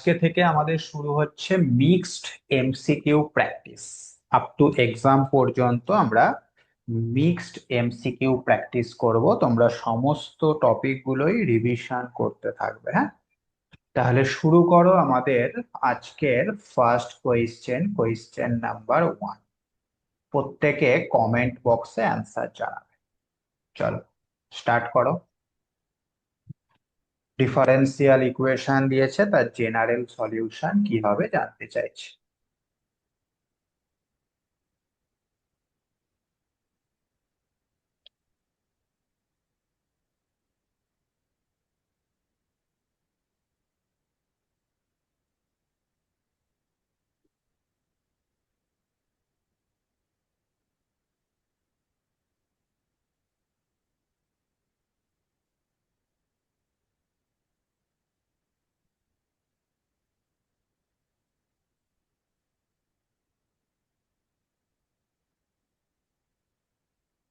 আজকে থেকে আমাদের শুরু হচ্ছে mixed MCQ practice. Up to exam পর্যন্ত আমরা মিক্সড এমসিকিউ প্র্যাকটিস করব। তোমরা সমস্ত টপিক গুলোই রিভিশন করতে থাকবে, হ্যাঁ? তাহলে শুরু করো আমাদের আজকের ফার্স্ট কোয়েশ্চেন নাম্বার 1। প্রত্যেকে কমেন্ট বক্সে অ্যান্সার জানাবে। চলো স্টার্ট করো। ডিফারেন্সিয়াল ইকুয়েশন দিয়েছে, তার জেনারেল সলিউশন কি হবে জানতে চাইছি।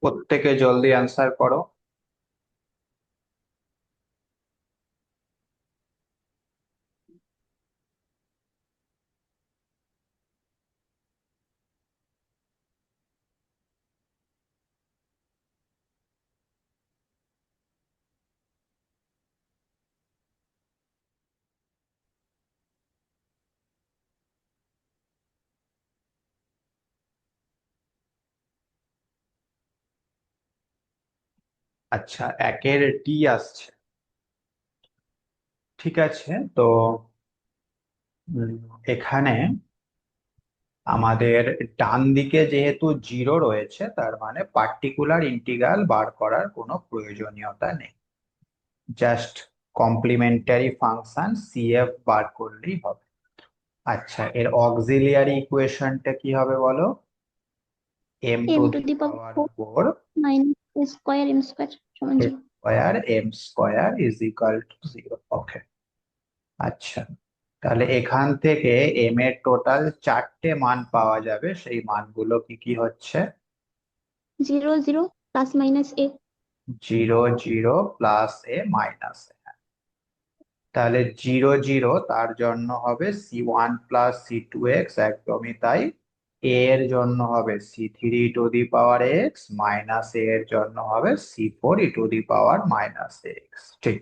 প্রত্যেকে জলদি অ্যান্সার করো। আচ্ছা, একের ডি আসছে। ঠিক আছে, তো এখানে আমাদের ডান দিকে যেহেতু জিরো রয়েছে, তার মানে পার্টিকুলার ইন্টিগ্রাল বার করার কোনো প্রয়োজনীয়তা নেই। জাস্ট কমপ্লিমেন্টারি ফাংশন সিএফ বার করলেই হবে। আচ্ছা, এর অক্সিলিয়ারি ইকুয়েশনটা কি হবে বলো? M to m to the the power power 4 minus square m square সমান 0। Square m square is equal to 0। Okay. আচ্ছা, তাহলে এখান থেকে এম এর টোটাল চারটে মান পাওয়া যাবে, সেই মানগুলো কি কি হচ্ছে? 0 0 প্লাস মাইনাস এ। 0 0 প্লাস এ মাইনাস এ। তাহলে 0 0 তার জন্য হবে c1 + c2x, একদমই তাই। এ এর জন্য হবে c3 to the power x, minus A এর জন্য হবে c4 টু দি পাওয়ার-x। ঠিক।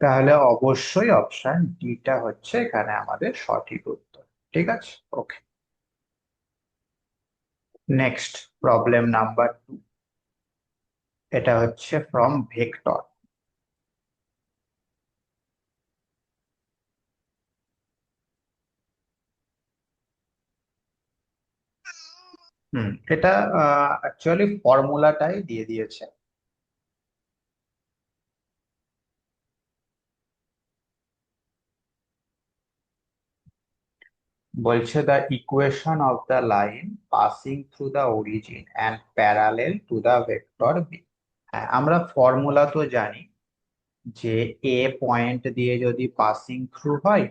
তাহলে অবশ্যই অপশন ডিটা হচ্ছে এখানে আমাদের সঠিক উত্তর। ঠিক আছে, ওকে। Next problem number 2। এটা হচ্ছে ফ্রম ভেক্টর। এটা অ্যাকচুয়ালি ফর্মুলাটাই দিয়ে দিয়েছে। বলছে the equation of the line passing through the origin and parallel to the vector b. হ্যাঁ, আমরা ফর্মুলা তো জানি যে এ পয়েন্ট দিয়ে যদি পাসিং থ্রু হয়,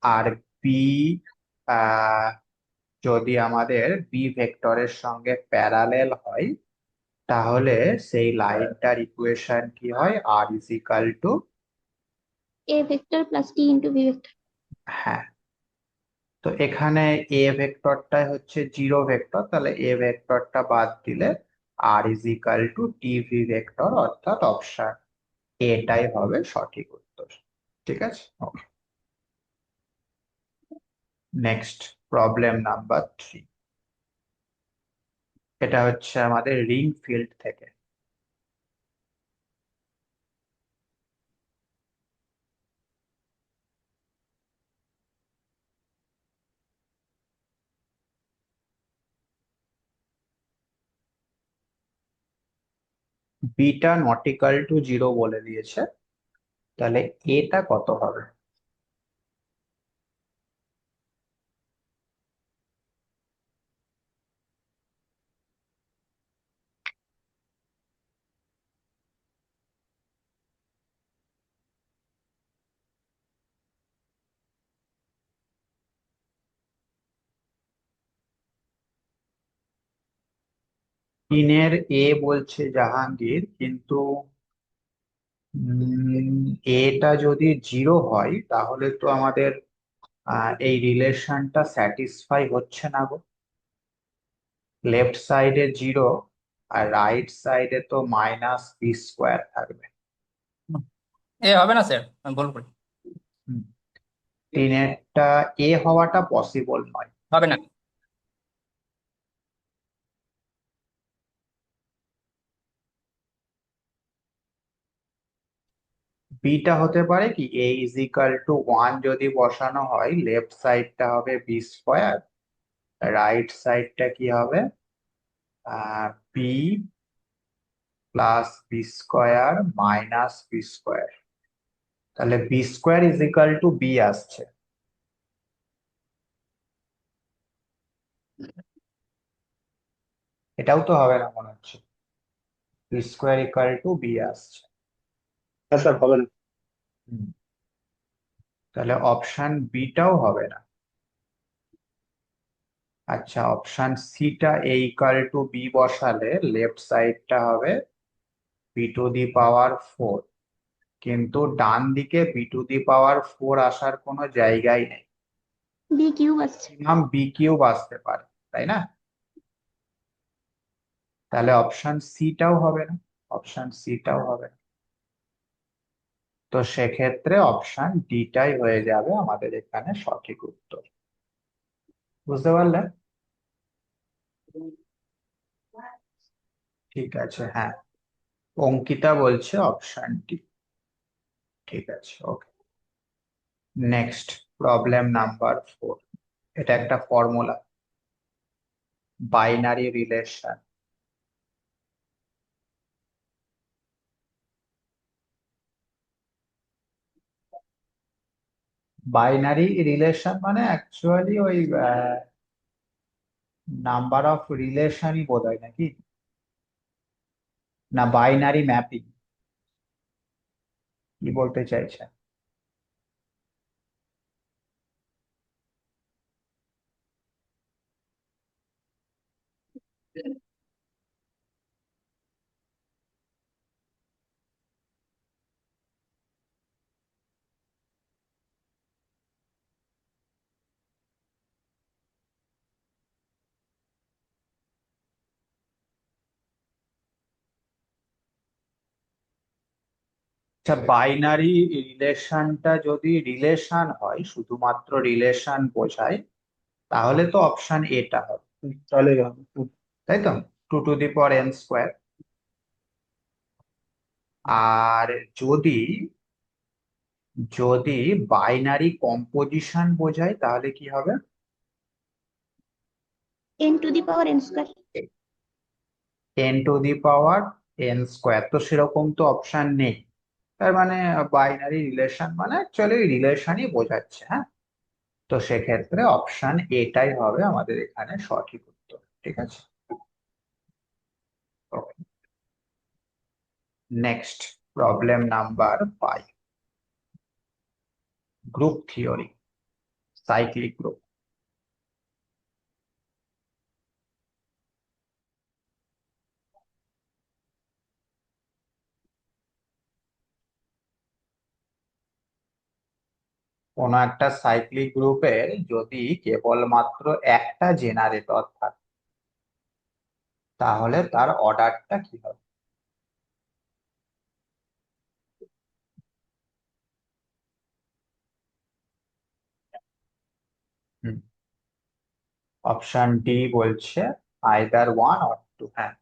আর বি যদি আমাদের বি ভেক্টরের সঙ্গে প্যারালেল হয়, তাহলে সেই লাইনটার ইকুয়েশন কি হয়? R is equal to, A vector plus T into B vector. হ্যাঁ, তো এখানে এ ভেক্টরটাই হচ্ছে জিরো ভেক্টর, তাহলে এ ভেক্টরটা বাদ দিলে R is equal to TV vector, অর্থাৎ অপশন এটাই হবে সঠিক উত্তর। ঠিক আছে, ওকে। Next problem number 3। এটা হচ্ছে আমাদের রিং ফিল্ড থেকে। বিটা নট ইকাল টু 0 বলে দিয়েছে, তাহলে এটা কত হবে? তিনের এ বলছে জাহাঙ্গীর, কিন্তু এটা যদি 0 হয় তাহলে তো আমাদের এই রিলেশনটা স্যাটিসফাই হচ্ছে না গো। লেফট সাইডে 0 আর রাইট সাইডে তো -b² থাকবে। এ হবে না স্যার, আমি ভুল করি। হুম, তিনেরটা এ হওয়াটা পসিবল নয়। হবে না। বিটা হতে পারে কি a = 1 যদি বসানো হয়, লেফট সাইডটা হবে b², রাইট সাইডটা কি হবে B plus b² minus b²। তাহলে b² b আসছে। এটাও তো হবে না মনে হচ্ছে, b² b আসছে। হ্যাঁ স্যার, হবে না। হুম, তাহলে অপশন বিটাও হবে না। আচ্ছা, অপশন সিটা a=b বসালে লেফট সাইডটা হবে b⁴, কিন্তু ডান দিকে b⁴ আসার কোনো জায়গাই নেই। বি কিউব আসছে। b³ আসতে পারে, তাই না? তাহলে অপশন সিটাও হবে না, অপশন সিটাও হবে না। তো সেক্ষেত্রে অপশন ডিটাই হয়ে যাবে আমাদের এখানে সঠিক উত্তর। বুঝতে পারলে? ঠিক আছে, হ্যাঁ, অঙ্কিতা বলছে অপশন ডি। ঠিক আছে, ওকে। Next, problem number 4। এটা একটা formula, binary relation. Binary relation মানে অ্যাকচুয়ালি ওই নাম্বার অফ রিলেশনই বোধ হয় নাকি, না বাইনারি ম্যাপিং, কি বলতে চাইছে? আচ্ছা, বাইনারি রিলেশনটা যদি রিলেশন হয়, শুধুমাত্র রিলেশন বোঝায়, তাহলে তো অপশন এটা হবে, তাহলে হবে। তাই তো, 2n²। আর যদি যদি বাইনারি কম্পোজিশন বোঝায় তাহলে কি হবে? n⁴n²। n⁴n²। তো সেরকম তো অপশন নেই, তার মানে বাইনারি রিলেশন মানে অ্যাকচুয়ালি রিলেশনই বোঝাচ্ছে, হ্যাঁ। তো সেক্ষেত্রে অপশন এটাই হবে আমাদের এখানে সঠিক উত্তর। ঠিক আছে, next, problem number 5, group theory, cyclic group. কোন একটা সাইক্লিক গ্রুপের যদি কেবলমাত্র একটা জেনারেটর থাকে, তাহলে তার অর্ডারটা কি হবে? অপশন ডি বলছে আইদার 1 অর 2। হ্যাঁ,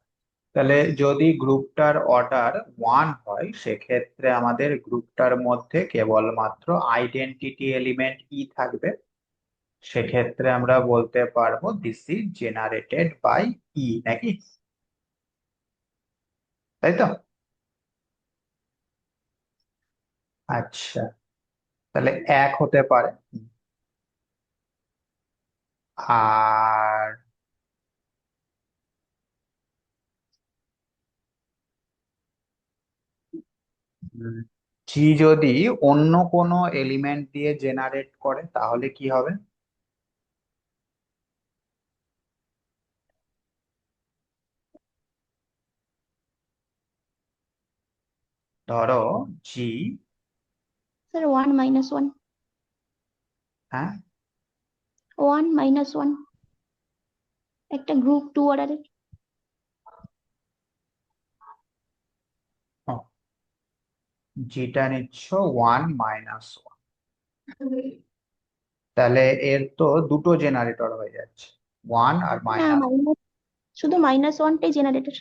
তাহলে যদি গ্রুপটার অর্ডার 1 হয়, সেক্ষেত্রে আমাদের গ্রুপটার মধ্যে কেবলমাত্র আইডেন্টিটি এলিমেন্ট ই থাকবে। সেক্ষেত্রে আমরা বলতে পারবো দিস ইজ জেনারেটেড বাই ই, নাকি? তাই তো। আচ্ছা, তাহলে 1 হতে পারে। আর জি যদি অন্য কোনো এলিমেন্ট দিয়ে জেনারেট করে তাহলে কি হবে? ধরো জি, স্যার 1 - 1। হ্যাঁ, 1 minus 1 একটা গ্রুপ 2 অর্ডারের। যেটা নিচ্ছ 1 - 1, তাহলে এর তো দুটো জেনারেটর হয়ে যাচ্ছে, 1 আর না মাইনাস। মাইনাস, শুধু -1টাই জেনারেটর।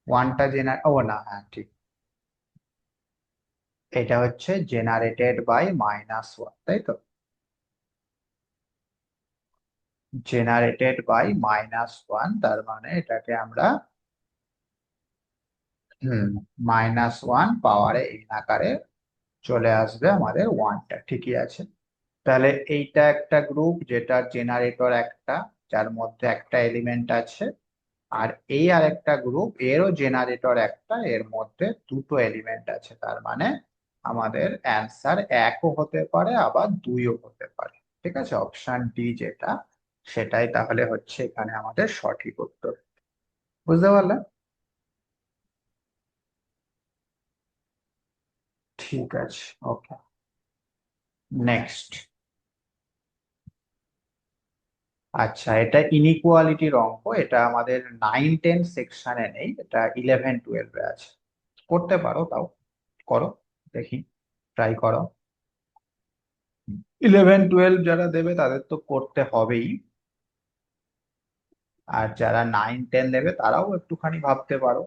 1টা ও না, হ্যাঁ ঠিক, এটা হচ্ছে জেনারেটেড বাই -1, তাই তো? জেনারেটেড বাই -1, তার মানে এটাকে আমরা -1 পাওয়ারে n আকারে চলে আসবে আমাদের 1টা, ঠিকই আছে। তাহলে এইটা একটা গ্রুপ যেটার জেনারেটর একটা, যার মধ্যে একটা এলিমেন্ট আছে, আর এই আর একটা গ্রুপ এরও জেনারেটর একটা, এর মধ্যে দুটো এলিমেন্ট আছে। তার মানে আমাদের অ্যান্সার 1ও হতে পারে আবার 2ও হতে পারে। ঠিক আছে, অপশন ডি যেটা, সেটাই তাহলে হচ্ছে এখানে আমাদের সঠিক উত্তর। বুঝতে পারলে? ঠিক আছে, ওকে, নেক্সট। আচ্ছা, এটা ইনইকুয়ালিটির অঙ্ক, এটা আমাদের 9-10 সেকশনে নেই, এটা 11-12 আছে। করতে পারো, তাও করো, দেখি, ট্রাই করো। 11-12 যারা দেবে তাদের তো করতে হবেই, আর যারা 9-10 দেবে তারাও একটুখানি ভাবতে পারো।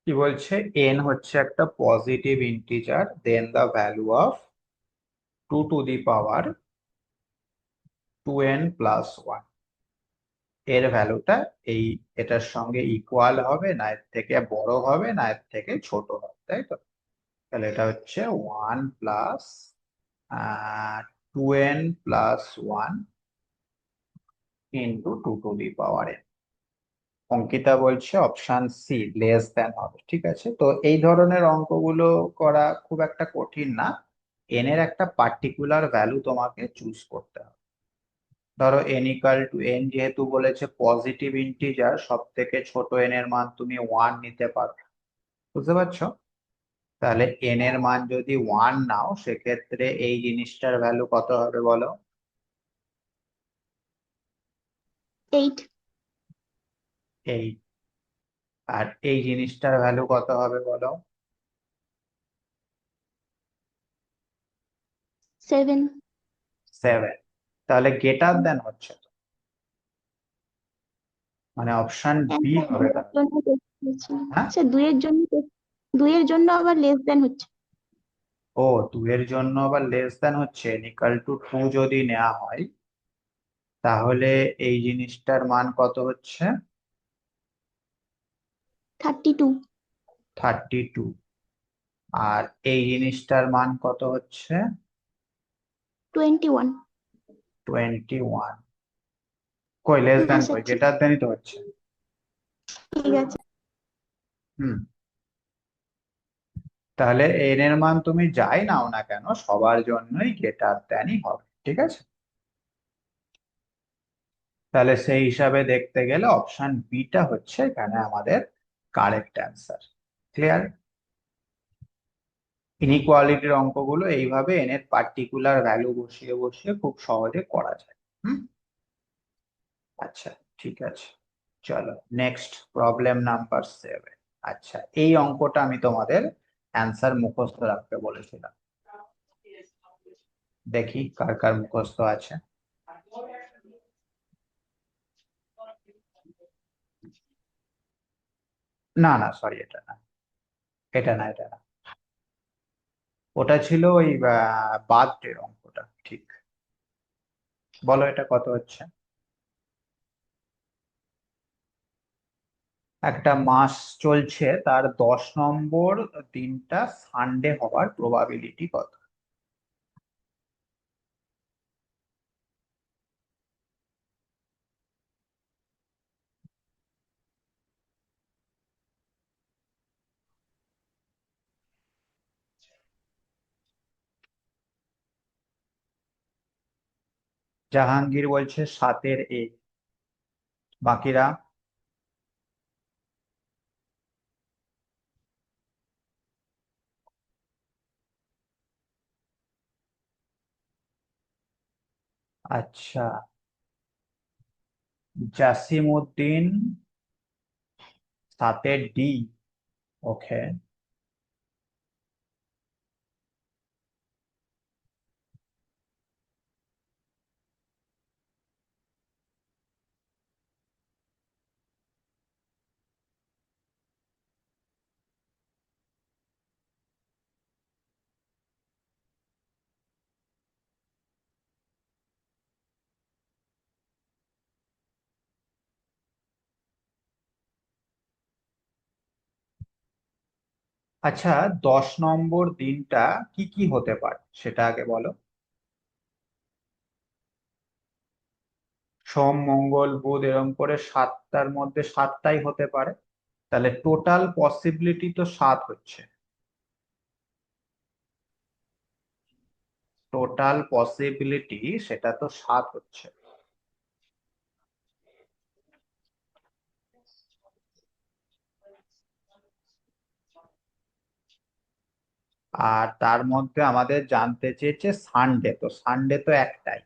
কি বলছে, n হচ্ছে একটা positive integer, then the value of 2 to the power 2n + 1, এর ভ্যালুটা এই এটার সঙ্গে ইকুয়াল হবে না, এর থেকে বড় হবে না, এর থেকে ছোট হবে, তাই তো? তাহলে এটা হচ্ছে 1 + 2n + 1 into 2 to the power n। Ankita বলছে অপশন সি লেস দ্যান হবে, ঠিক আছে। তো এই ধরনের অঙ্কগুলো করা খুব একটা কঠিন না, এন এর একটা পার্টিকুলার ভ্যালু তোমাকে চুজ করতে হবে। ধরো n = n, যেহেতু বলেছে পজিটিভ ইন্টিজার, সব থেকে ছোট n এর মান তুমি 1 নিতে পারো, বুঝতে পারছো? তাহলে n এর মান যদি 1 নাও, সেক্ষেত্রে এই জিনিসটার ভ্যালু কত হবে বলো? 8 8। আর এই জিনিসটার ভ্যালু কত হবে বলো? 7। 7। তাহলে গ্রেটার দেন হচ্ছে তো, মানে অপশন বি হবে দুইয়ের তাহলে। জন্য test হচ্ছে। হ্যাঁ, আচ্ছা, দুইয়ের জন্য আবার লেস দেন হচ্ছে। ও 2 এর জন্য আবার লেস দেন হচ্ছে, n = 2 যদি নেওয়া হয়, তাহলে এই জিনিসটার মান কত হচ্ছে? 32। 32। আর এই জিনিসটার মান কত হচ্ছে? 21। 21। কই লেস না দেন, স্যার, কই গ্রেটার দেনই তো হচ্ছে। ঠিক আছে। হুম, তাহলে n এর মান তুমি যাই নাও না কেন, সবার জন্যই গ্রেটার দেনই হবে, ঠিক আছে। তাহলে সেই হিসাবে দেখতে গেলে অপশন বিটা হচ্ছে এখানে আমাদের কারেক্ট অ্যান্সার। ক্লিয়ার? ইনইকুয়ালিটির অঙ্কগুলো এইভাবে n এর পার্টিকুলার ভ্যালু বসিয়ে বসিয়ে খুব সহজে করা যায়। হুম, আচ্ছা, ঠিক আছে, চলো নেক্সট প্রবলেম নাম্বার 7। আচ্ছা, এই অঙ্কটা আমি তোমাদের অ্যান্সার মুখস্থ রাখতে বলেছিলাম, দেখি কার কার মুখস্থ আছে। না না, সরি, এটা না, এটা না, এটা না, ওটা ছিল ওই বার্থডের অঙ্কটা, ঠিক। বলো এটা কত হচ্ছে? একটা মাস চলছে, তার 10 নম্বর দিনটা সানডে হওয়ার প্রবাবিলিটি কত? জাহাঙ্গীর বলছে 7-এর এ। বাকিরা? আচ্ছা, জাসিম উদ্দিন 7-এর ডি। ওকে। আচ্ছা, 10 নম্বর দিনটা কি কি হতে পারে সেটা আগে বলো। সোম, মঙ্গল, বুধ, এরকম করে 7টার মধ্যে 7টাই হতে পারে। তাহলে টোটাল পসিবিলিটি তো 7 হচ্ছে। টোটাল পসিবিলিটি সেটা তো 7 হচ্ছে। আর তার মধ্যে আমাদের জানতে চেয়েছে সানডে, তো সানডে তো একটাই,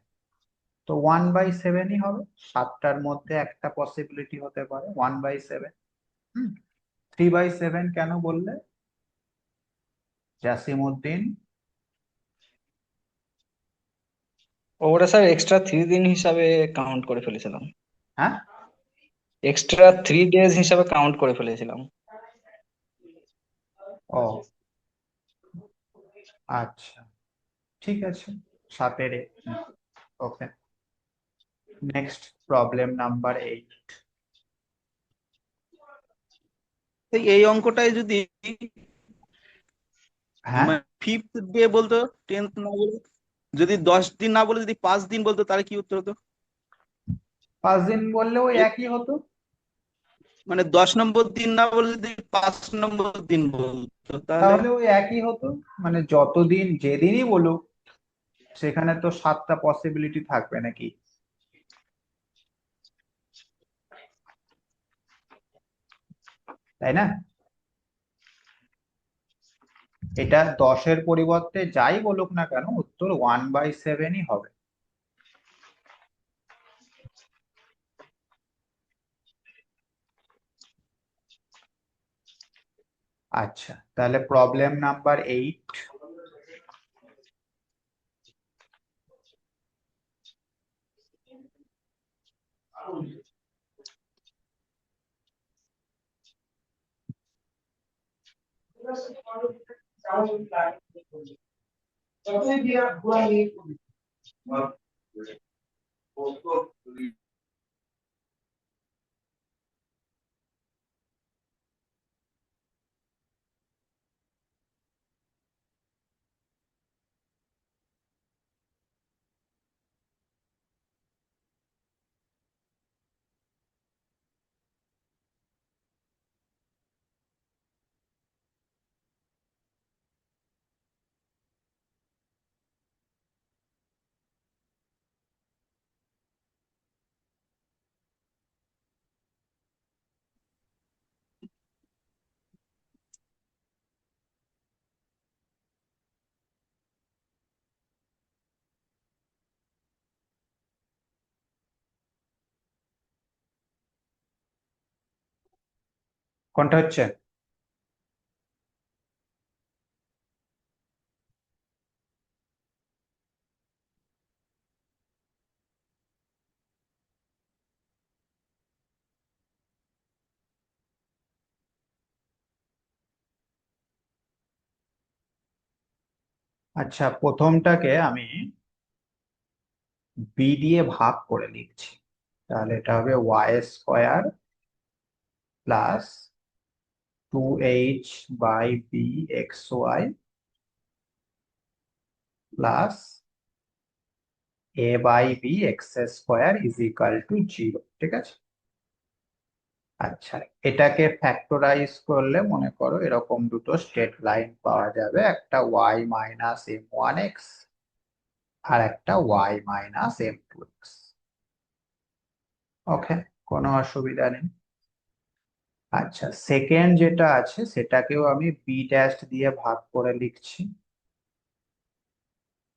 তো 1/7ই হবে। 7টার মধ্যে একটা পসিবিলিটি হতে পারে 1/7। 3/7 কেন বললে, জাসিম উদ্দিন? ওটা স্যার এক্সট্রা 3 দিন হিসাবে কাউন্ট করে ফেলেছিলাম। হ্যাঁ। এক্সট্রা 3 ডেজ হিসাবে কাউন্ট করে ফেলেছিলাম। ও আচ্ছা, ঠিক আছে, 7-এর এ। ওকে, নেক্সট প্রবলেম নাম্বার 8। এই অঙ্কটায় যদি হ্যাঁ, ফিফথ ডে বলতো, 10th না বলে, যদি 10 দিন না বলে যদি 5 দিন বলতো তাহলে কি উত্তর হতো? 5 দিন বললেও একই হতো। মানে 10 নম্বর দিন না বলে যদি 5 নম্বর দিন বলতো তাহলে? তাহলে ওই একই হতো, মানে যতদিন যেদিনই বলুক সেখানে তো 7টা পসিবিলিটি থাকবে নাকি, তাই না? এটা 10-এর পরিবর্তে যাই বলুক না কেন, উত্তর 1/7ই হবে। আচ্ছা, তাহলে প্রবলেম নাম্বার 8। কোনটা হচ্ছে? আচ্ছা, প্রথমটাকে আমি বি দিয়ে ভাগ করে লিখছি। তাহলে এটা হবে y² plus 2h/b(xy) plus a/b(x² = 0। ঠিক আছে। আচ্ছা, এটাকে ফ্যাক্টরাইজ করলে মনে করো এরকম দুটো স্ট্রেট লাইন পাওয়া যাবে, একটা y - m1x আর একটা y minus m two x. Okay, কোনো অসুবিধা নেই। আচ্ছা, সেকেন্ড যেটা আছে সেটাকেও আমি বি ড্যাশ দিয়ে ভাগ করে লিখছি।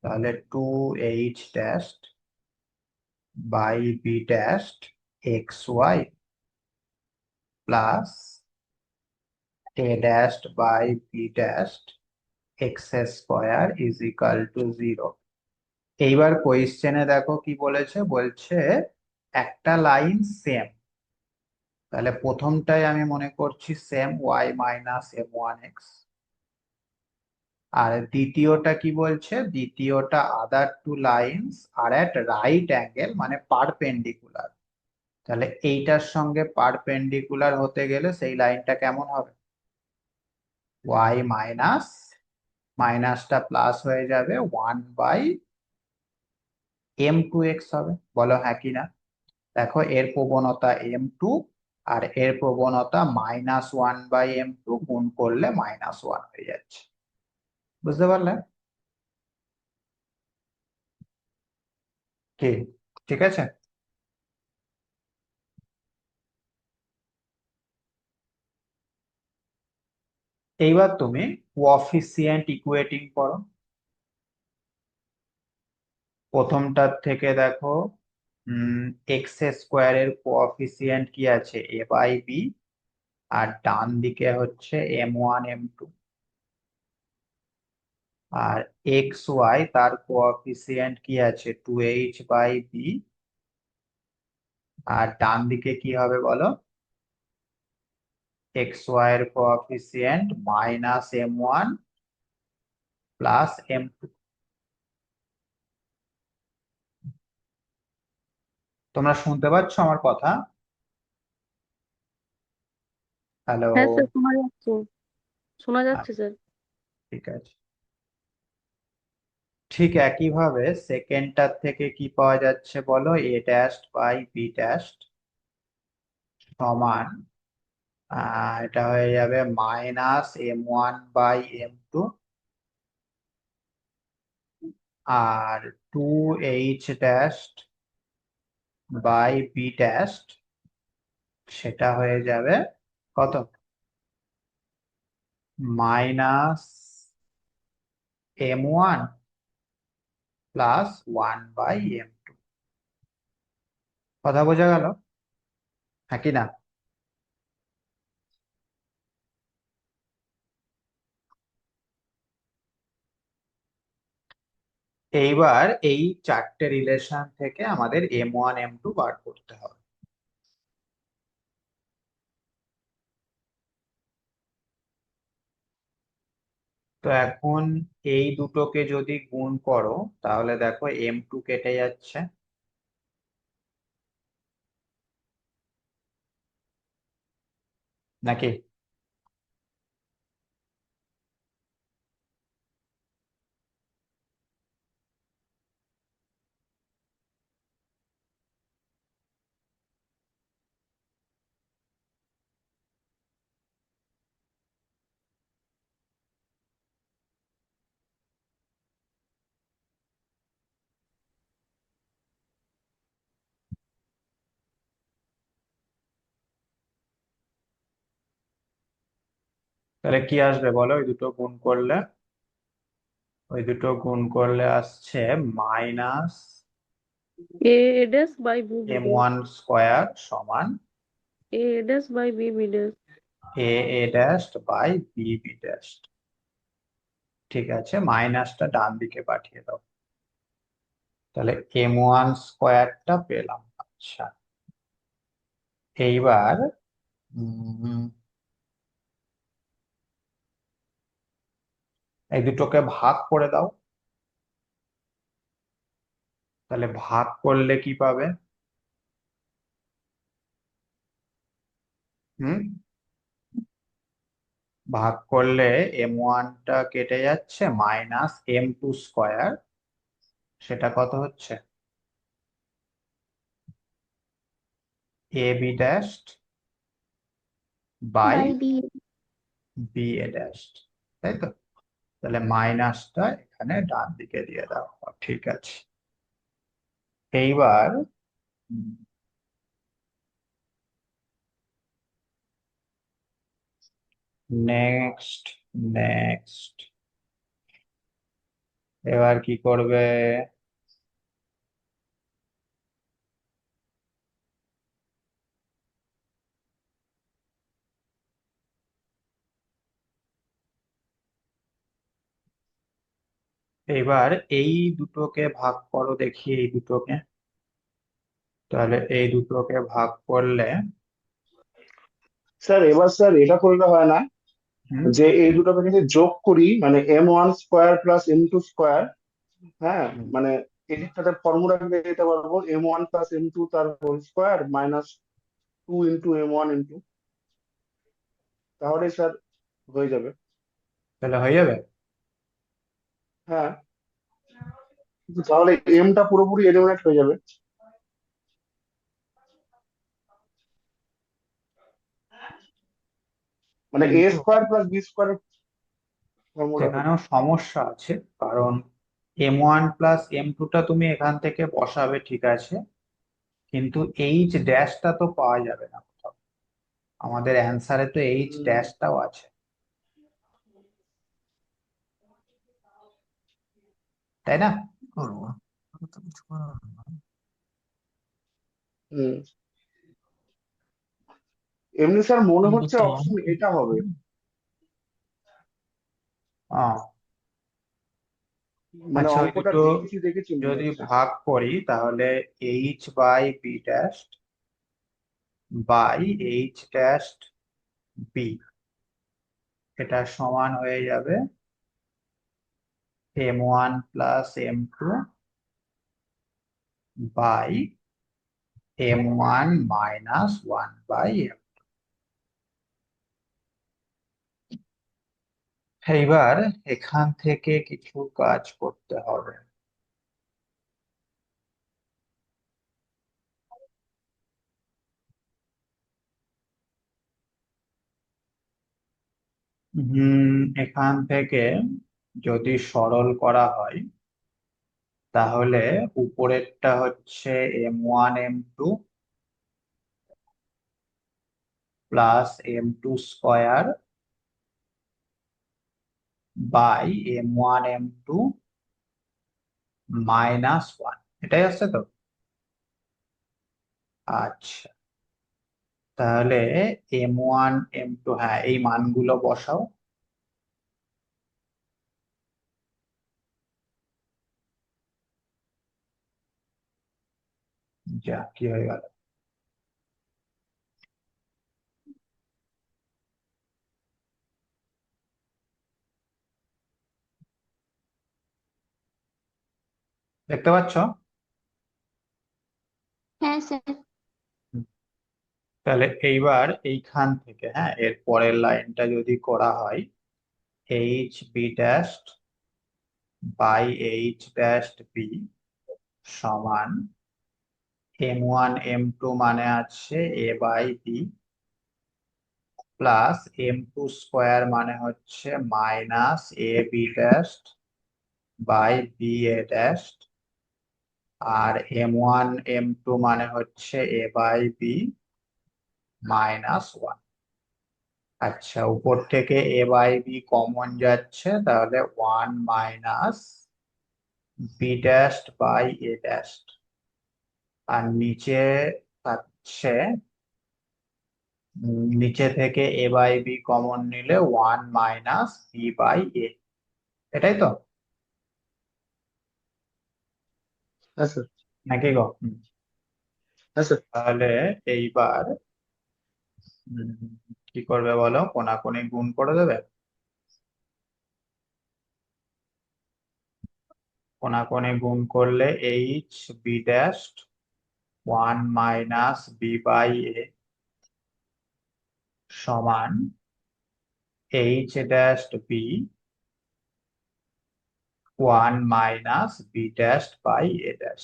তাহলে 2h dash by b dash x y plus a dash by b dash x square is equal to 0। এইবার কোয়েশ্চেনে দেখো কি বলেছে, বলছে একটা লাইন সেম, তাহলে প্রথমটাই আমি মনে করছি same y minus m one x. আর দ্বিতীয়টা কি বলছে, দ্বিতীয়টা other two lines are at right angle মানে পারপেন্ডিকুলার। তাহলে এইটার সঙ্গে পারপেন্ডিকুলার হতে গেলে সেই লাইনটা কেমন হবে, ওয়াই মাইনাস, মাইনাসটা প্লাস হয়ে যাবে 1/m2x হবে। বলো হ্যাঁ কি না? দেখো এর প্রবণতা m2 আর এর প্রবণতা -1/m2, গুণ করলে -1 হয়ে যাচ্ছে। বুঝতে পারলে কি? ঠিক আছে। এইবার তুমি কোঅফিসিয়েন্ট ইকুয়েটিং করো। প্রথমটার থেকে দেখো এক্স স্কোয়ারের কোঅফিসিয়েন্ট কি আছে, এ বাই বি, আর ডান দিকে হচ্ছে m1 m2। আর এক্স ওয়াই তার কোঅফিসিয়েন্ট কি আছে, 2h/b, আর ডান দিকে কি হবে বলো, এক্স ওয়াই এর কোঅফিসিয়েন্ট -m1 প্লাস m2। তোমরা শুনতে পাচ্ছ আমার কথা? হ্যালো? হ্যাঁ স্যার, শোনা যাচ্ছে। শোনা যাচ্ছে স্যার। ঠিক আছে। ঠিক একইভাবে সেকেন্ডটার থেকে কি পাওয়া যাচ্ছে বলো, a dash by b dash সমান এটা হয়ে যাবে -m1/m2 আর 2h dash by b dash, সেটা হয়ে যাবে কত, -m1 প্লাস 1/m2। কথা বোঝা গেল হ্যাঁ কি না? এইবার এই চারটে রিলেশন থেকে আমাদের m1 m2 বার করতে হবে। তো এখন এই দুটোকে যদি গুণ করো তাহলে দেখো m2 কেটে যাচ্ছে, নাকি? তাহলে কি আসবে বলো, ওই দুটো গুণ করলে, ওই দুটো গুণ করলে আসছে minus A dash by B B dash, m1 square সমান A dash by B B dash. a dash by b dash. ঠিক আছে, মাইনাসটা ডান দিকে পাঠিয়ে দাও। তাহলে m1 স্কোয়ারটা পেলাম। আচ্ছা, এইবার উম, এই দুটোকে ভাগ করে দাও। তাহলে ভাগ করলে কি পাবে, হুম, ভাগ করলে m1টা কেটে যাচ্ছে, -m2 স্কোয়ার, সেটা কত হচ্ছে, ab dash by by b. b dash, তাই তো? তাহলে মাইনাসটা এখানে ডান দিকে দিয়ে দাও। ঠিক আছে, এইবার নেক্সট নেক্সট এবার কি করবে? এইবার এই দুটোকে ভাগ করো দেখি, এই দুটোকে। তাহলে এই দুটোকে ভাগ করলে স্যার এবার স্যার এটা করলে হয় না হুম, যে এই দুটোকে যদি যোগ করি মানে m1 square plus m2 square, হ্যাঁ হুম, মানে এদিকটাতে ফর্মুলা দিতে পারবো m1 প্লাস m2 তার whole square minus 2 × m1 into, তাহলে স্যার হয়ে যাবে। তাহলে হয়ে যাবে। হ্যাঁ, কিন্তু তাহলে এমটা পুরোপুরি এলিমিনেট হয়ে যাবে। মানে এ কিন্তু square plus b square formula হবে। সেখানেও সমস্যা আছে, কারণ m1 + m2টা তুমি এখান থেকে বসাবে, ঠিক আছে, কিন্তু এইচ ড্যাশটা তো পাওয়া যাবে না কোথাও। আমাদের অ্যান্সারে তো এইচ ড্যাশটাও আছে, তাই না? হুম, এমনি স্যার মনে হচ্ছে অপশন এটা হবে। আহ মানে আচ্ছা, ওই অঙ্কটা দুটো দেখেছি দেখেছি মনে যদি হচ্ছে। ভাগ করি তাহলে h by b dash by h dash b, এটা সমান হয়ে যাবে m1 + m2 by m1 - 1/m। এইবার এখান থেকে কিছু কাজ করতে হবে। এখান থেকে যদি সরল করা হয় তাহলে উপরেরটা হচ্ছে m1 m2 plus m2 square by m1 m2 -1, এটাই আসছে তো। আচ্ছা, তাহলে m1 m2, হ্যাঁ, এই মানগুলো বসাও। যা কি হয়ে গেল, দেখতে পাচ্ছ? হ্যাঁ স্যার। তাহলে এইবার এইখান থেকে, হ্যাঁ, এর পরের লাইনটা যদি করা হয় h B dash by h dash b সমান m1 m2 মানে আছে a by b plus m2 square মানে হচ্ছে minus a b dash by b a dash, আর m1 m2 মানে হচ্ছে a বাই বি -1। আচ্ছা, উপর থেকে a বাই বি কমন যাচ্ছে, তাহলে 1 minus B dash by A dash, আর নিচে থাকছে নিচে থেকে a বাই বি কমন নিলে 1 মাইনাস বি বাই এ, এটাই তো হ্যাঁ স্যার। নাকি গো? হ্যাঁ স্যার। তাহলে এইবার কি করবে বলো, কোনাকুনি গুণ করে দেবে। কোনাকুনি গুণ করলে H B dash 1 minus B by A সমান H dash B 1 minus B dash by A dash.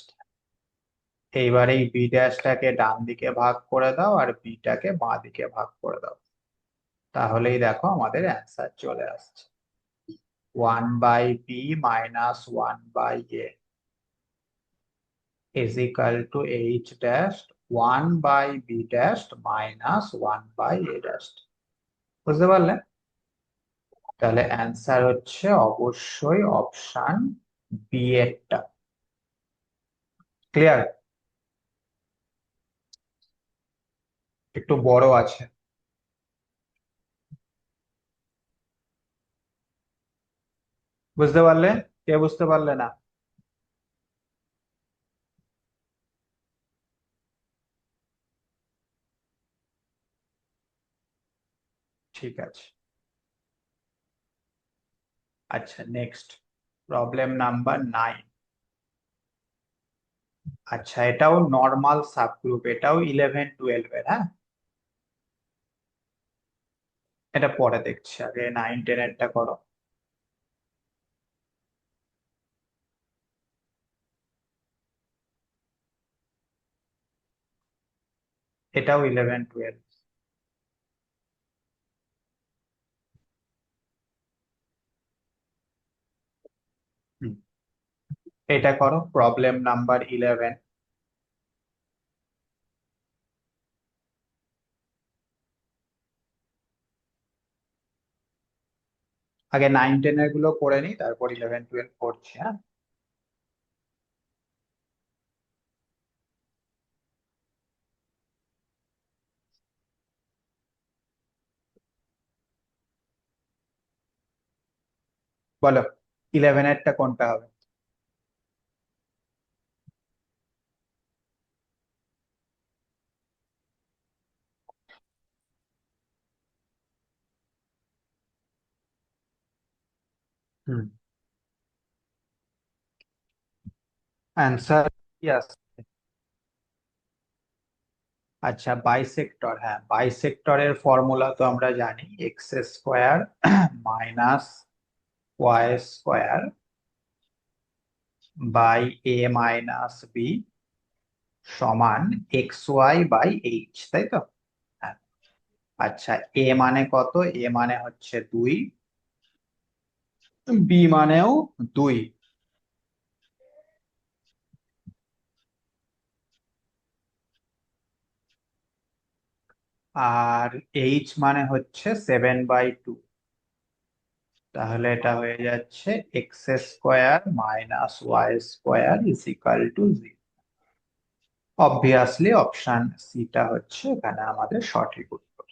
এইবার এই বি ড্যাশটাকে ডান দিকে ভাগ করে দাও আর বিটাকে বাঁ দিকে ভাগ করে দাও, তাহলেই দেখো আমাদের অ্যান্সার চলে আসছে। 1/b minus 1/a is equal to h dash 1/b dash minus 1/a dash। বুঝতে পারলে? তাহলে অ্যান্সার হচ্ছে অবশ্যই অপশন বি এরটা। ক্লিয়ার? একটু বড় আছে। বুঝতে পারলে? কে বুঝতে পারলে না? ঠিক আছে। আচ্ছা, নেক্সট প্রবলেম নাম্বার 9। আচ্ছা, এটাও নর্মাল সাবগ্রুপ, এটাও 11-12 এর। হ্যাঁ, এটা পরে দেখছি, আগে 9-10 এরটা করো। এটাও 11-12। এটা করো প্রবলেম নাম্বার 11। আগে 9-10 এর গুলো করে নি, তারপর 11-12 করছি। হ্যাঁ, বলো 11 এরটা কোনটা হবে? হুম, অ্যান্সার কি আছে? আচ্ছা, বাইসেক্টর। হ্যাঁ, বাইসেক্টরের ফর্মুলা তো আমরা জানি, x square minus y square by a minus b সমান এক্স ওয়াই বাই এইচ, তাই তো? হ্যাঁ। আচ্ছা, এ মানে কত? এ মানে হচ্ছে 2, বি মানেও 2, আর এইচ মানে হচ্ছে 7/2। তাহলে এটা হয়ে যাচ্ছে x square minus y square is equal to 0। Obviously option সিটা হচ্ছে এখানে আমাদের সঠিক উত্তর।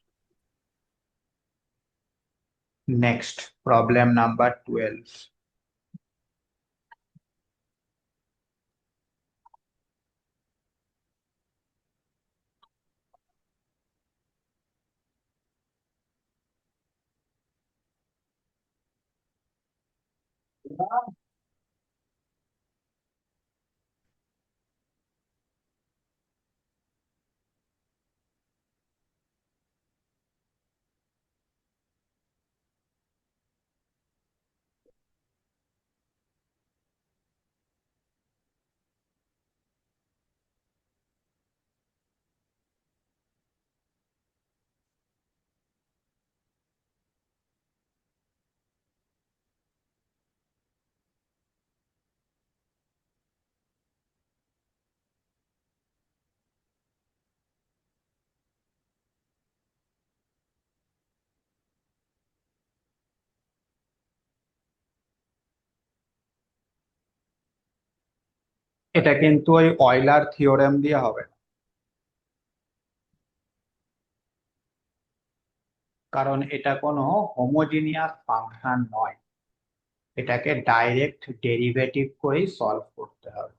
Next problem number 12। এটা কিন্তু ওই অয়লার থিওরেম দিয়ে হবে না, কারণ এটা কোনো হোমোজিনিয়াস ফাংশন নয়। এটাকে ডাইরেক্ট ডেরিভেটিভ করেই সলভ করতে হবে।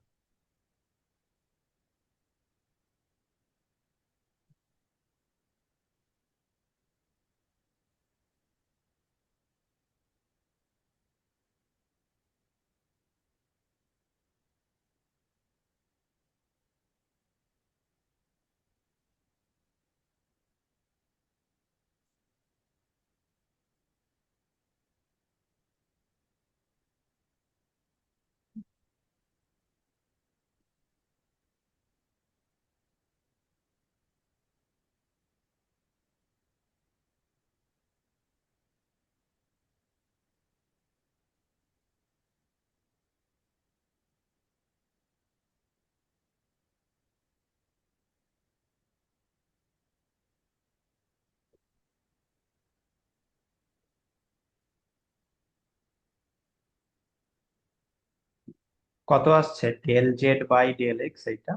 কত আসছে del Z by del X, এইটা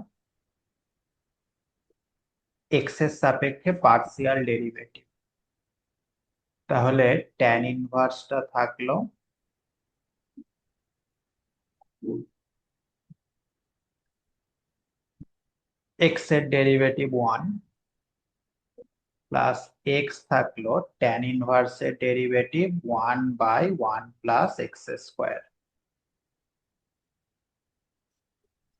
এক্স এর সাপেক্ষে পার্সিয়াল ডেরিভেটিভ। তাহলে ট্যান ইনভার্সটা থাকলো এক্স এর ডেরিভেটিভ 1 প্লাস এক্স থাকলো ট্যান ইনভার্সের derivative 1 by 1 plus X square,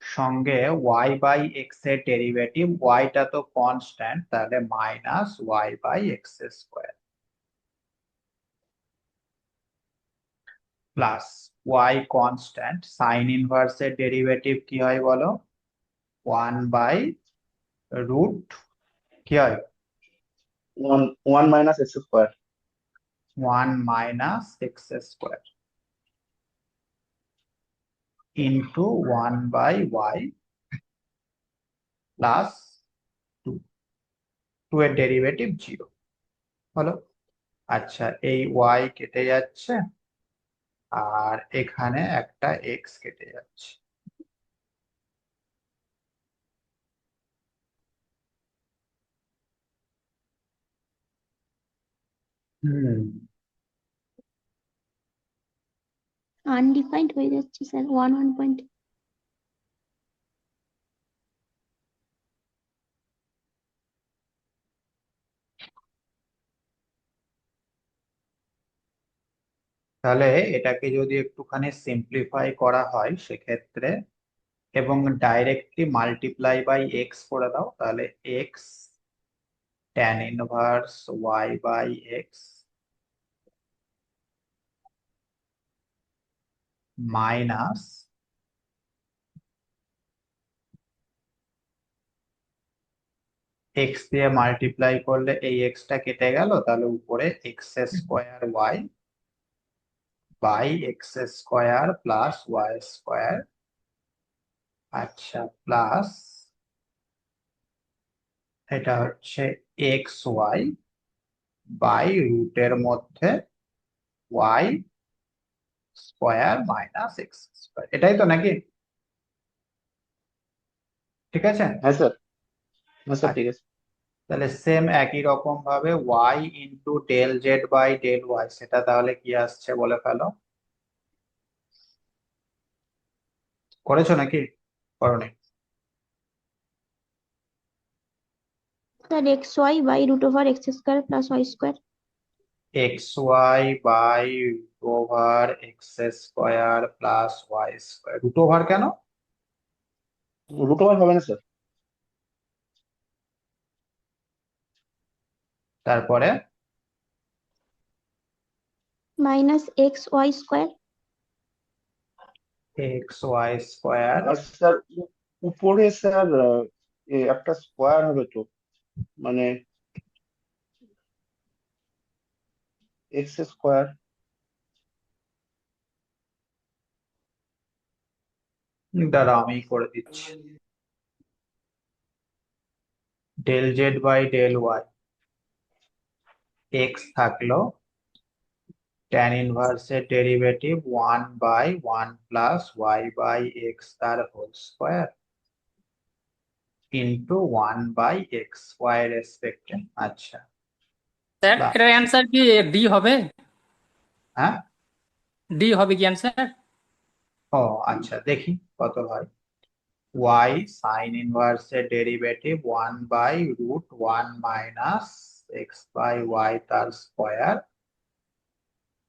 সঙ্গে ওয়াই বাই এক্স এর ডেরিভেটিভ, ওয়াইটা তো কনস্ট্যান্ট, তাহলে minus Y by x square plus Y constant, sine ইনভার্সের ডেরিভেটিভ কি হয় বলো, 1 বাই রুট কি হয় 1 minus x square 1 minus x square into 1 by y plus 2, 2 এর ডেরিভেটিভ 0 হলো। আচ্ছা, এই ওয়াই কেটে যাচ্ছে আর এখানে একটা এক্স কেটে যাচ্ছে। হুম, আনডিফাইন্ড হয়ে যাচ্ছে স্যার 1 তাহলে এটাকে যদি একটুখানি সিম্পলিফাই করা হয় সেক্ষেত্রে, এবং ডাইরেক্টলি মাল্টিপ্লাই বাই এক্স করে দাও, তাহলে x tan inverse y by x minus x দিয়ে মাল্টিপ্লাই করলে এই এক্সটা কেটে গেল, তাহলে উপরে x square y by x square plus Y square, আচ্ছা প্লাস এটা হচ্ছে এক্স ওয়াই বাই রুটের মধ্যে y square minus x square, এটাই তো নাকি? ঠিক আছে। হ্যাঁ স্যার, হ্যাঁ স্যার আচ্ছা, ঠিক আছে। তাহলে সেম একই রকম ভাবে Y into del Z by del Y, সেটা তাহলে কি আসছে বলে ফেলো, করেছো নাকি করোনি? Sir xy by root over X square plus Y square. X Y by root over X square plus Y square, root over কেন? রুট ওভার হবে না স্যার। তারপরে minus x Y square. X Y square আর sir উপরে sir একটা square হবে তো, মানে এক্স স্কোয়ার। দ্বারা আমি করে দিচ্ছি, del Z by del Y, X থাকলো ট্যান ইনভার্সের derivative 1 by 1 plus Y by X তার whole square into 1 by X Y রেসপেক্টে। আচ্ছা, স্যার প্লাস, এটার অ্যান্সার কি ডি হবে? হ্যাঁ ডি হবে কি অ্যান্সার? ও আচ্ছা, দেখি কত হয়। ওয়াই সাইন ইনভার্সের derivative 1 by root 1 minus X by Y তার স্কোয়ার,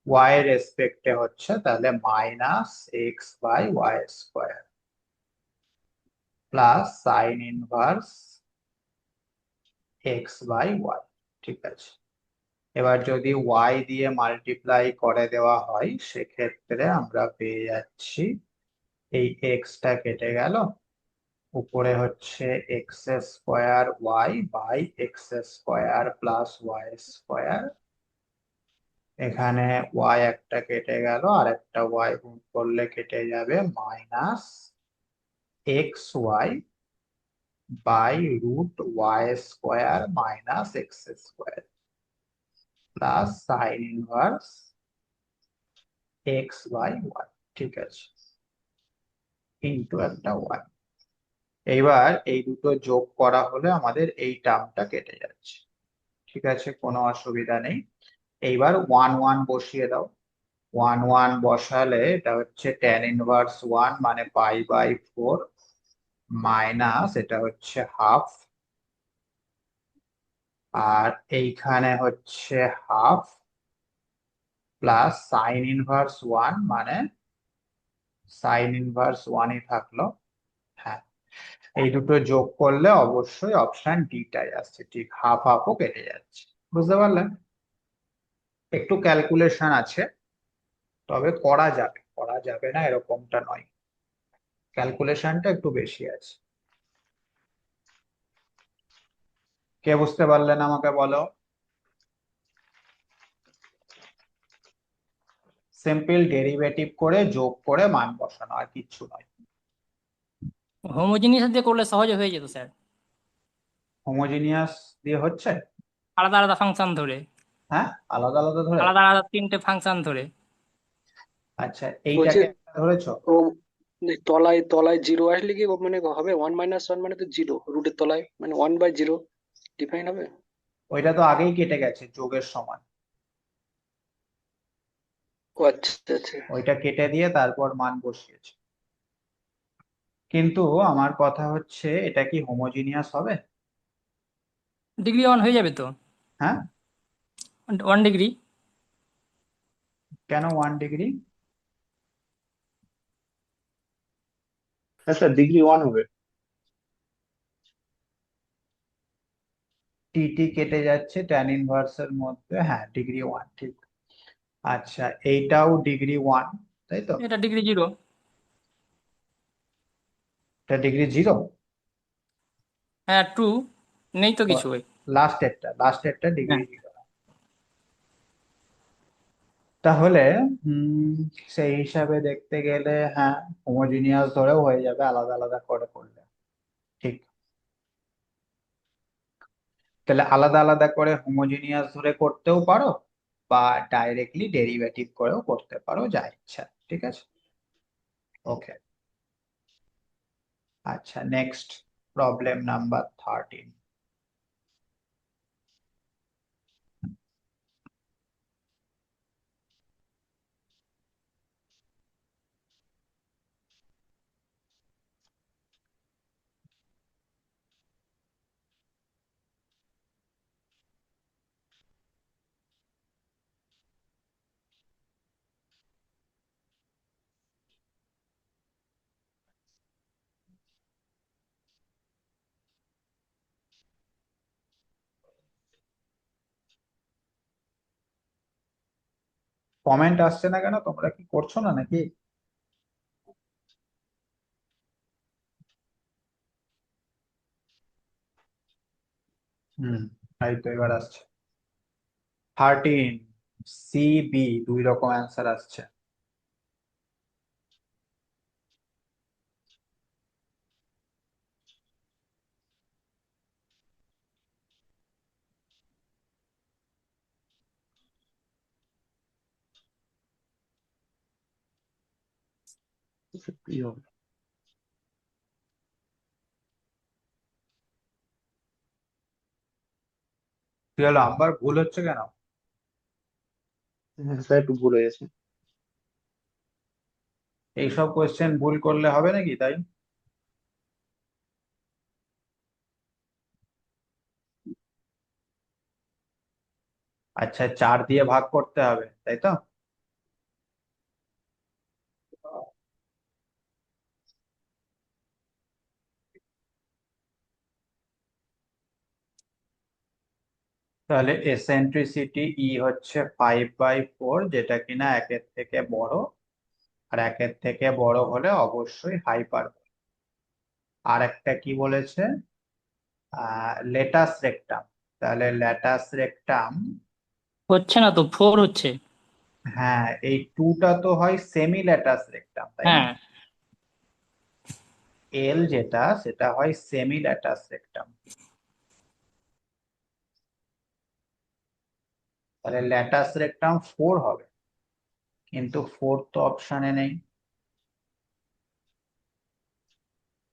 ওয়াই রেসপেক্টে হচ্ছে তাহলে minus X by Y square plus sine inverse x by Y. ঠিক আছে, এবার যদি ওয়াই দিয়ে মাল্টিপ্লাই করে দেওয়া হয় সেক্ষেত্রে আমরা পেয়ে যাচ্ছি এই এক্সটা কেটে গেল, উপরে হচ্ছে x square y by x square plus Y square, এখানে ওয়াই একটা কেটে গেল আর একটা ওয়াই গুণ করলে কেটে যাবে, minus x Y by root y square minus x square plus sine inverse x by Y. ঠিক আছে, ইন্টু একটা ওয়াই। এইবার এই দুটো যোগ করা হলে আমাদের এই টার্মটা কেটে যাচ্ছে। ঠিক আছে, কোনো অসুবিধা নেই। এইবার 1 1 বসিয়ে দাও। 1 1 বসালে এটা হচ্ছে tan−1 মানে π/4 মাইনাস এটা হচ্ছে হাফ, আর এইখানে হচ্ছে হাফ প্লাস sin−1 মানে sin−1ই থাকলো। হ্যাঁ, এই দুটো যোগ করলে অবশ্যই অপশন ডিটাই আসছে, ঠিক হাফ হাফও কেটে যাচ্ছে। বুঝতে পারলেন? একটু ক্যালকুলেশন আছে, তবে করা যাবে না এরকমটা নয়, ক্যালকুলেশনটা একটু বেশি আছে। কে বুঝতে পারলেন আমাকে বলো? সিম্পল ডেরিভেটিভ করে যোগ করে মান বসানো, আর কিচ্ছু নয়। হোমোজিনিয়াস দিয়ে করলে সহজে হয়ে যেত স্যার, হোমোজিনিয়াস দিয়ে হচ্ছে? আলাদা আলাদা ফাংশন ধরে, হ্যাঁ, আলাদা আলাদা ধরে। আলাদা আলাদা তিনটে ফাংশন ধরে। আচ্ছা, বলছি এইটাকে ধরেছো? ও তলায় তলায় জিরো আসলে কি মানে হবে 1 - 1 মানে তো জিরো, রুটের তলায় মানে 1/0 ডিফাইন হবে। ওইটা তো আগেই কেটে গেছে যোগের সময়, ও আচ্ছা আচ্ছা। ওইটা কেটে দিয়ে তারপর মান বসিয়েছে। কিন্তু আমার কথা হচ্ছে, এটা কি হোমোজিনিয়াস হবে? ডিগ্রি 1 হয়ে যাবে তো, হ্যাঁ, 1 ডিগ্রি। কেন 1 ডিগ্রি? হ্যাঁ স্যার, ডিগ্রি 1 হবে। টি কেটে যাচ্ছে tan−1 এর মধ্যে, হ্যাঁ ডিগ্রি 1 ঠিক। আচ্ছা, এইটাও ডিগ্রি 1, তাই তো? এটা ডিগ্রি 0। এটা ডিগ্রি 0। হ্যাঁ, 2 নেই তো কিছু। লাস্টেরটা হ্যাঁ, ডিগ্রি 0। তাহলে সেই হিসাবে দেখতে গেলে হ্যাঁ, হোমোজিনিয়াস ধরেও হয়ে যাবে, আলাদা আলাদা করে করলে। ঠিক, তাহলে আলাদা আলাদা করে হোমোজিনিয়াস ধরে করতেও পারো, বা ডাইরেক্টলি ডেরিভেটিভ করেও করতে পারো, যা ইচ্ছা। ঠিক আছে, ওকে। আচ্ছা, নেক্সট প্রবলেম নাম্বার 13। কমেন্ট আসছে না কেন? তোমরা কি করছো না নাকি? হুম, এই তো এবার আসছে। 13 সি বি, দুই রকম অ্যান্সার আসছে। কি হবে? কি হলো, আবার ভুল হচ্ছে কেন? হ্যাঁ স্যার, একটু ভুল হয়ে গেছে। এইসব কোয়েশ্চেন ভুল করলে হবে নাকি? তাই আচ্ছা, 4 দিয়ে ভাগ করতে হবে, তাই তো? তাহলে এসেন্ট্রিসিটি ই হচ্ছে 5/4, যেটা কিনা 1-এর থেকে বড়, আর 1-এর থেকে বড় হলে অবশ্যই হাইপারবোলা। আর একটা কি বলেছে? Latus rectum. তাহলে লেটাস রেকটাম, হচ্ছে না তো, 4 হচ্ছে। হ্যাঁ এই 2টা তো হয় সেমি লেটাস রেকটাম, তাই না? হ্যাঁ, এল যেটা, সেটা হয় সেমি লেটাস রেকটাম। তাহলে ল্যাটাস রেকটাম 4 হবে, কিন্তু 4 তো অপশানে নেই।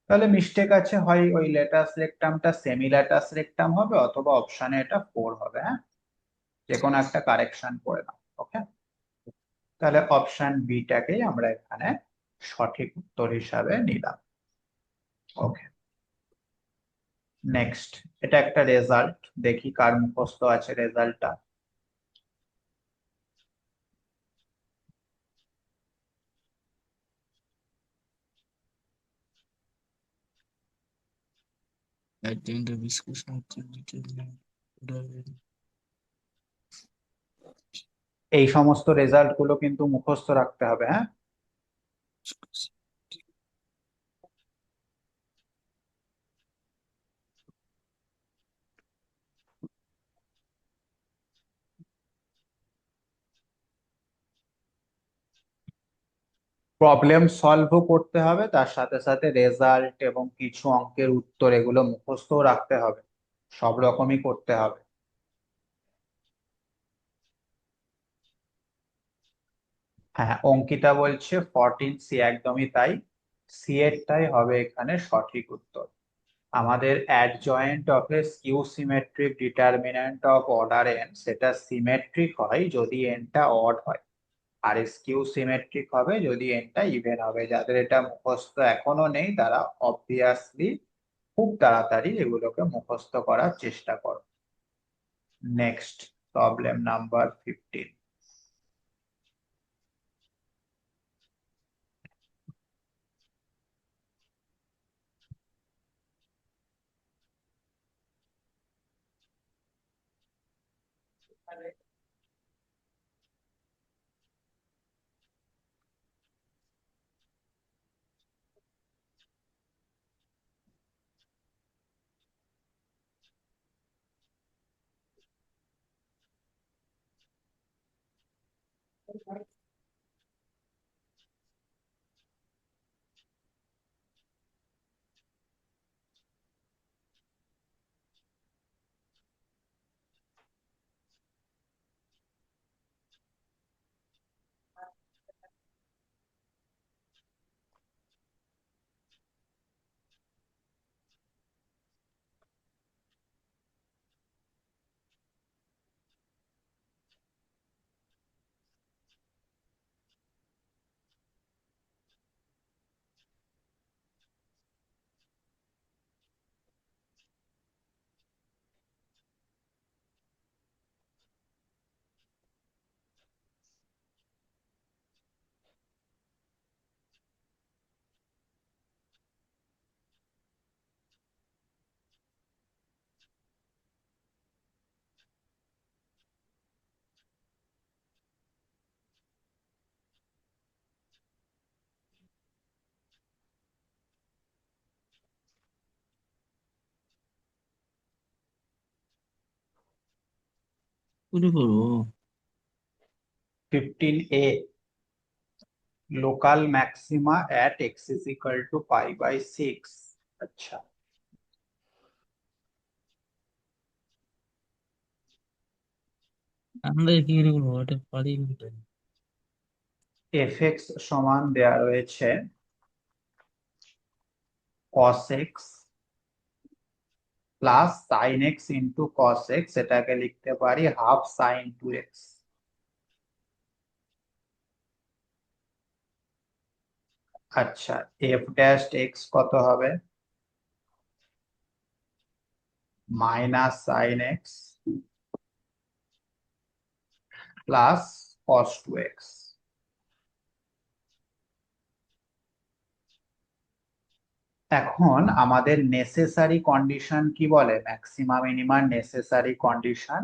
তাহলে মিস্টেক আছে, হয় ওই লেটাস রেকটামটা সেমি লেটাস রেকটাম হবে, অথবা অপশানে এটা 4 হবে। হ্যাঁ, যে কোনো একটা কারেকশন করে নাও। ওকে, তাহলে অপশন বিটাকেই আমরা এখানে সঠিক উত্তর হিসাবে নিলাম। ওকে, নেক্সট, এটা একটা রেজাল্ট, দেখি কার মুখস্থ আছে রেজাল্টটা। At the end of discussion, এই সমস্ত রেজাল্ট গুলো কিন্তু মুখস্থ রাখতে হবে। হ্যাঁ, প্রবলেম সলভও করতে হবে, তার সাথে সাথে রেজাল্ট এবং কিছু অঙ্কের উত্তর এগুলো মুখস্থও রাখতে হবে, সব রকমই করতে হবে। হ্যাঁ, অঙ্কিতা বলছে 14C, একদমই তাই, সি এরটাই হবে এখানে সঠিক উত্তর। আমাদের adjoint of A skew symmetric determinant of order N, সেটা সিমেট্রিক হয় যদি এনটা অড হয়, আর স্কিউ সিমেট্রিক হবে যদি এনটা ইভেন হবে। যাদের এটা মুখস্থ এখনো নেই তারা অবভিয়াসলি খুব তাড়াতাড়ি এগুলোকে মুখস্থ করার চেষ্টা করো। Next, problem number 15। শুরু করবো। 15A, local maxima at x is equal to pi/6। আচ্ছা, আমরা কি করে করবো এটা পারি না তো। fx সমান দেয়া রয়েছে cos x plus sine x into cos x, এটাকে লিখতে পারি হাফ সাইন 2x। আচ্ছা, এফ ড্যাশ এক্স কত হবে? Minus sine X plus cos 2x। এখন আমাদের নেসেসারি কন্ডিশন কি বলে? Maxima minima necessary condition,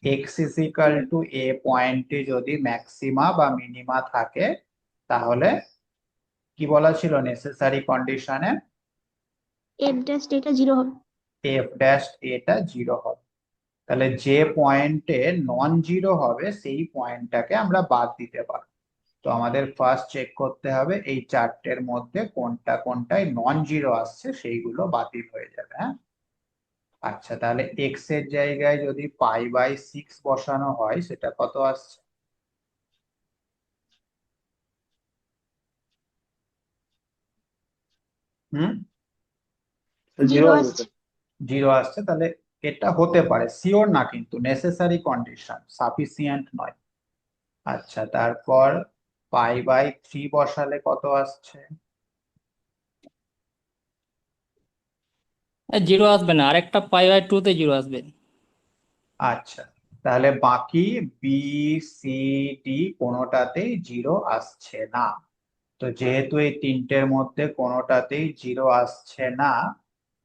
X is equal to A পয়েন্টে যদি ম্যাক্সিমা বা মিনিমা থাকে, তাহলে কি বলা ছিল নেসেসারি কন্ডিশনে? এফ ড্যাশ এটা 0 হবে। এফ ড্যাশ এটা 0 হবে। তাহলে যে পয়েন্টে নন জিরো হবে সেই পয়েন্টটাকে আমরা বাদ দিতে পারবো। তো আমাদের ফার্স্ট চেক করতে হবে এই চারটের মধ্যে কোনটা কোনটায় নন জিরো আসছে, সেইগুলো বাতিল হয়ে যাবে। হ্যাঁ, আচ্ছা, তাহলে এক্স এর জায়গায় যদি পাই/6 বসানো হয় সেটা কত আসছে? হুম, জিরো জিরো আসবে আসছে। স্যার। জিরো আসছে, তাহলে এটা হতে পারে, শিওর না, কিন্তু নেসেসারি কন্ডিশন, সাফিসিয়েন্ট নয়। আচ্ছা, তারপর π/3 বসালে কত আসছে? জিরো আসবে না, আরেকটা π/2 তে জিরো আসবে। আচ্ছা, তাহলে বাকি বি, সি, ডি কোনোটাতেই জিরো আসছে না। তো যেহেতু এই তিনটের মধ্যে কোনোটাতেই জিরো আসছে না,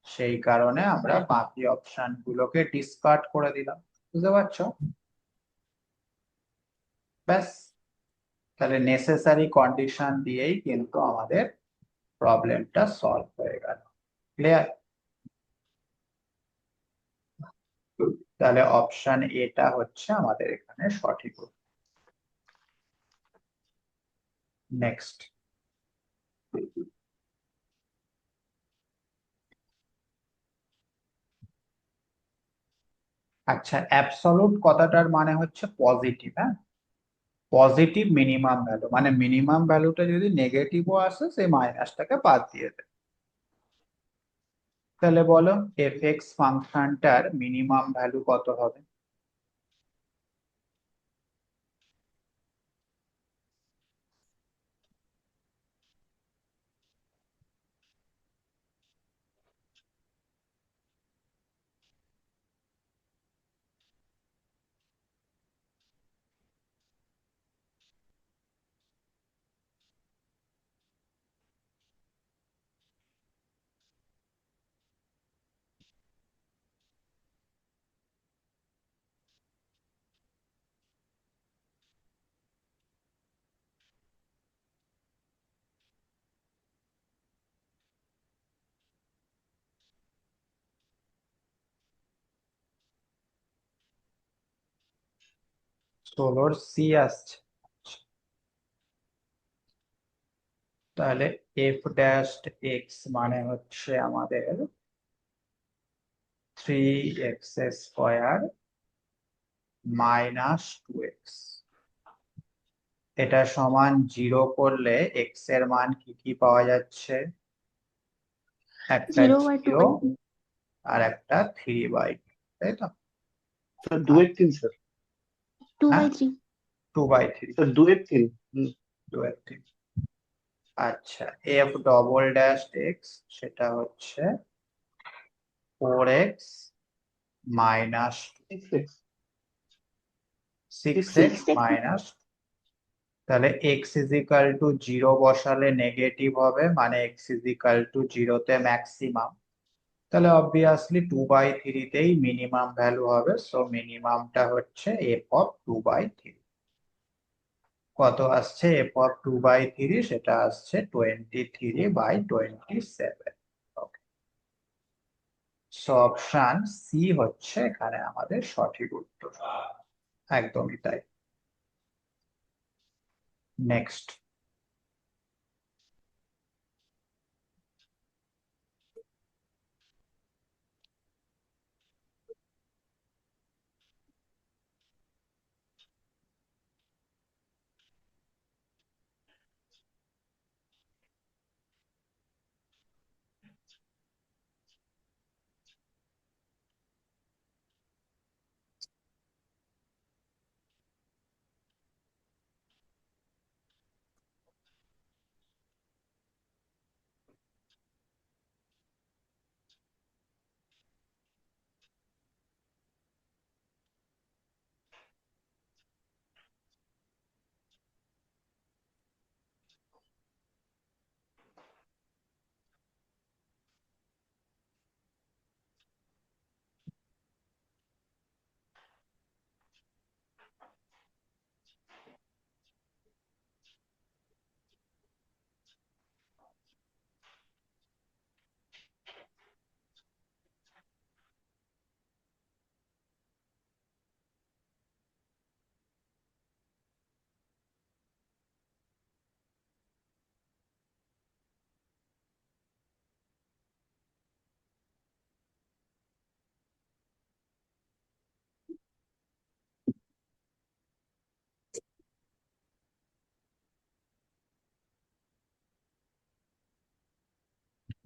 সেই কারণে আমরা বাকি অপশন গুলোকে ডিসকার্ড করে দিলাম। বুঝতে পারছো? ব্যাস, তাহলে নেসেসারি কন্ডিশন দিয়েই কিন্তু আমাদের প্রবলেমটা সলভ হয়ে গেল। ক্লিয়ার? তাহলে অপশন এটা হচ্ছে আমাদের এখানে সঠিক উত্তর। নেক্সট। আচ্ছা, অ্যাবসলুট কথাটার মানে হচ্ছে পজিটিভ, হ্যাঁ, পজিটিভ মিনিমাম ভ্যালু, মানে মিনিমাম ভ্যালুটা যদি নেগেটিভও আসে সেই মাইনাসটাকে বাদ দিয়ে দেয়। তাহলে বলো এফ ফাংশনটার মিনিমাম ভ্যালু কত হবে? ষোলোর সি আসছে। তাহলে f'(x) মানে হচ্ছে আমাদের 3x² - 2x। এটা সমান 0 করলে x এর মান কি কি পাওয়া যাচ্ছে? একটা 0/2 জিরো আর একটা 3/2, তাই তো? স্যার 2 এর 3 স্যার। 2/3। 2/3, স্যার 2 এর 3। 2/3। আচ্ছা, f'(x) সেটা হচ্ছে 4x - 6x 6x মাইনাস, তাহলে x ইজিক্যাল টু 0 বসালে নেগেটিভ হবে, মানে x ইজিক্যাল টু 0-তে ম্যাক্সিমাম। তাহলে অবভিয়াসলি 2/3-তেই মিনিমাম ভ্যালু হবে, সো মিনিমামটা হচ্ছে f(2/3)। কত আসছে f(2/3)? সেটা আসছে 23/27। সো অপশন সি হচ্ছে এখানে আমাদের সঠিক উত্তর। একদমই তাই। নেক্সট।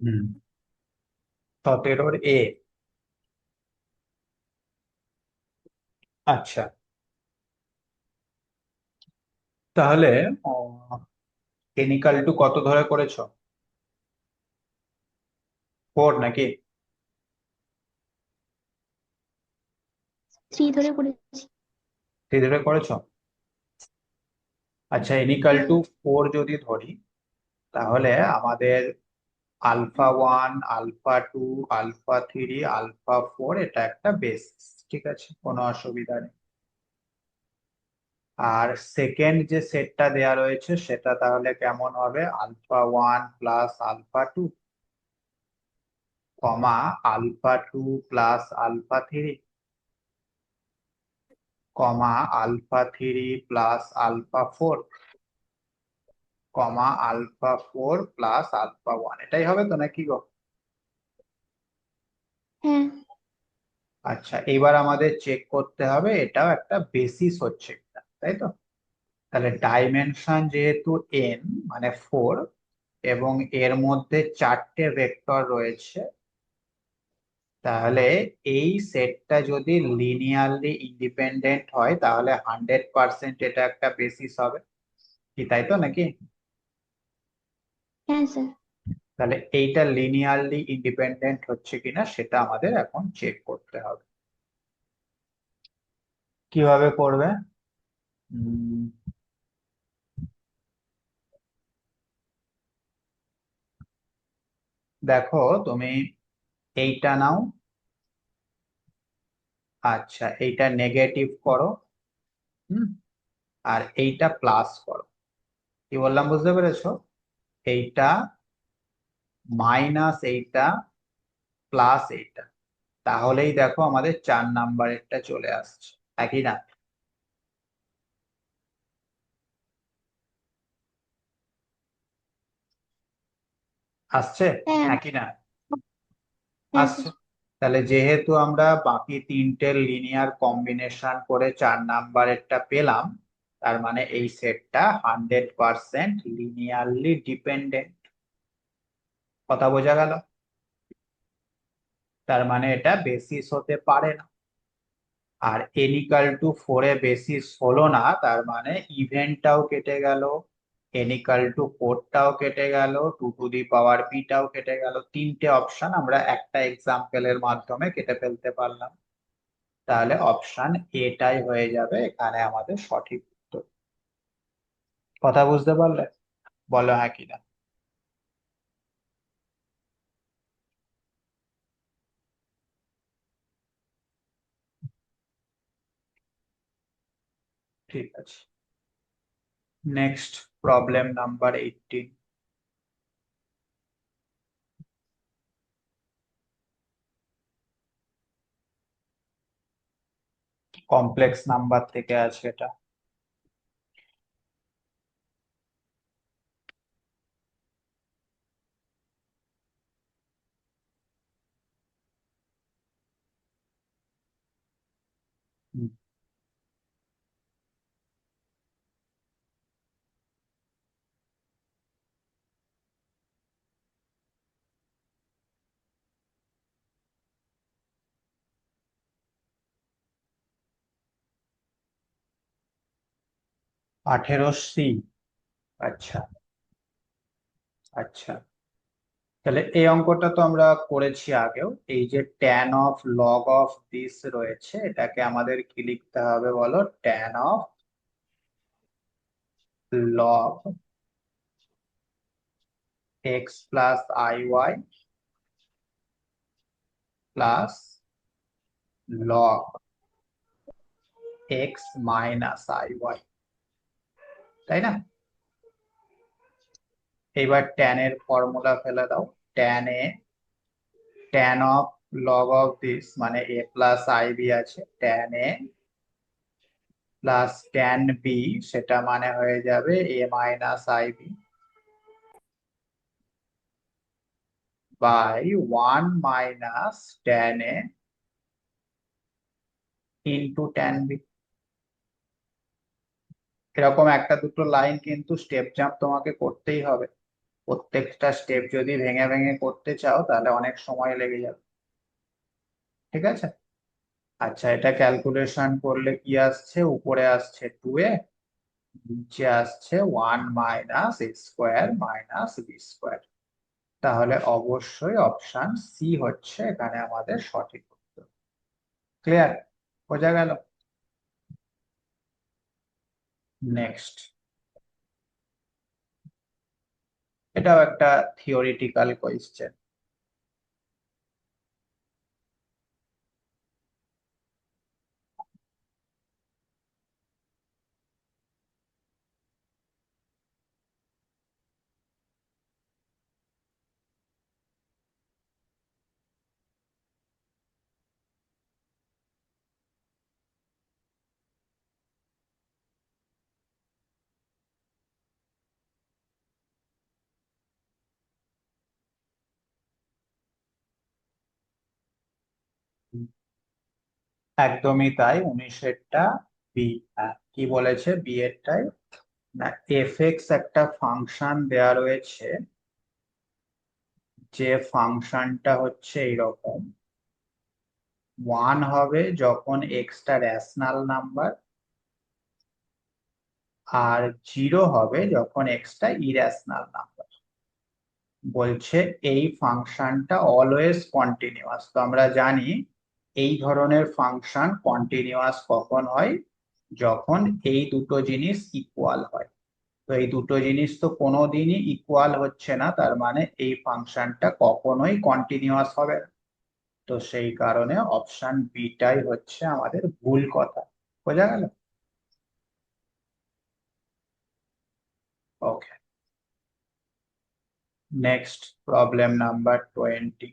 হুম 17 এ। আচ্ছা, তাহলে n equal to কত ধরে করেছো? 4 নাকি? 3 ধরে করেছি। 3 ধরে করেছো? আচ্ছা, n equal to 4 যদি ধরি, তাহলে আমাদের α1, α2, α3, α4 এটা একটা বেসিস, ঠিক আছে, কোনো অসুবিধা নেই। আর সেকেন্ড যে সেটটা দেয়া রয়েছে সেটা তাহলে কেমন হবে? α1 প্লাস α2 কমা α2 প্লাস α3 কমা α3 প্লাস α4 কমা α4 প্লাস α1, এটাই হবে তো নাকি গো? হ্যাঁ আচ্ছা, এবার আমাদের চেক করতে হবে এটাও একটা বেসিস হচ্ছে কিনা, তাই তো? তাহলে ডাইমেনশন যেহেতু n মানে 4 এবং এর মধ্যে 4টে ভেক্টর রয়েছে, তাহলে এই সেটটা যদি লিনিয়ারলি ইন্ডিপেন্ডেন্ট হয় তাহলে 100% এটা একটা বেসিস হবে কি, তাই তো নাকি? হ্যাঁ স্যার। তাহলে এইটা লিনিয়ারলি ইন্ডিপেন্ডেন্ট হচ্ছে কিনা সেটা আমাদের এখন চেক করতে হবে। কিভাবে করবে? উম, দেখো তুমি এইটা নাও, আচ্ছা এইটা নেগেটিভ করো, হুম, আর এইটা প্লাস করো। কি বললাম বুঝতে পেরেছো? এইটা মাইনাস এইটা প্লাস এইটা, তাহলেই দেখো আমাদের 4 নাম্বারেরটা চলে আসছে, একই না? আসছে হ্যাঁ একই না? হ্যাঁ আসছে। স্যার। তাহলে যেহেতু আমরা বাকি তিনটে লিনিয়ার কম্বিনেশন করে 4 নাম্বারেরটা পেলাম, তার মানে এই সেটটা 100% লিনিয়ারলি ডিপেন্ডেন্ট। কথা বোঝা গেল? তার মানে এটা বেসিস হতে পারে না। আর n equal to 4 A basis হলো না, তার মানে ইভেনটাও কেটে গেল, n equal to 4 টাও কেটে গেল, 2 টু দি পাওয়ার p টাও কেটে গেল। তিনটে অপশন আমরা একটা এক্সাম্পলের মাধ্যমে কেটে ফেলতে পারলাম। তাহলে অপশন এটাই হয়ে যাবে এখানে আমাদের সঠিক উত্তর। কথা বুঝতে পারলে? বলো হ্যাঁ কিনা। ঠিক আছে, next problem number 18। Complex number থেকে আছে এটা। হুম, 18C। আচ্ছা আচ্ছা, তাহলে এই অঙ্কটা তো আমরা করেছি আগেও। এই যে tan of log of this রয়েছে, এটাকে আমাদের কি লিখতে হবে বলো? Tan of log X plus I Y plus log X minus I Y, তাই না? এবার ট্যান এর ফর্মুলা ফেলে দাও। Tan A, tan of log of this মানে এ প্লাস আই বি আছে, tan A plus tan B, সেটা মানে হয়ে যাবে A minus I B by 1 minus tan A into tan B. এরকম একটা দুটো লাইন কিন্তু স্টেপ জাম্প তোমাকে করতেই হবে। প্রত্যেকটা স্টেপ যদি ভেঙে ভেঙে করতে চাও তাহলে অনেক সময় লেগে যাবে। ঠিক আছে, আচ্ছা এটা ক্যালকুলেশন করলে কি আসছে, উপরে আসছে 2a, নিচে আসছে 1 - a² - b²। তাহলে অবশ্যই অপশন সি হচ্ছে এখানে আমাদের সঠিক উত্তর। ক্লিয়ার, বোঝা গেল? নেক্সট, এটাও একটা থিওরিটিক্যাল কোয়েশ্চেন। একদমই তাই, 19-এরটা বি। কি বলেছে বি এরটাই? না, এফ(x) একটা ফাংশন দেয়া রয়েছে, যে ফাংশনটা হচ্ছে এইরকম। 1 হবে যখন এক্সটা রেশনাল নাম্বার, আর 0 হবে যখন এক্সটা ইরেশনাল নাম্বার। বলছে এই ফাংশনটা অলওয়েজ কন্টিনিউয়াস। তো আমরা জানি এই ধরনের ফাংশন কন্টিনিউয়াস কখন হয়, যখন এই দুটো জিনিস ইকুয়াল হয়। তো এই দুটো জিনিস তো কোনোদিনই ইকুয়াল হচ্ছে না, তার মানে এই ফাংশনটা কখনোই কন্টিনিউয়াস হবে না। তো সেই কারণে অপশন বিটাই হচ্ছে আমাদের ভুল কথা। বোঝা গেল? ওকে, নেক্সট প্রবলেম নাম্বার 20।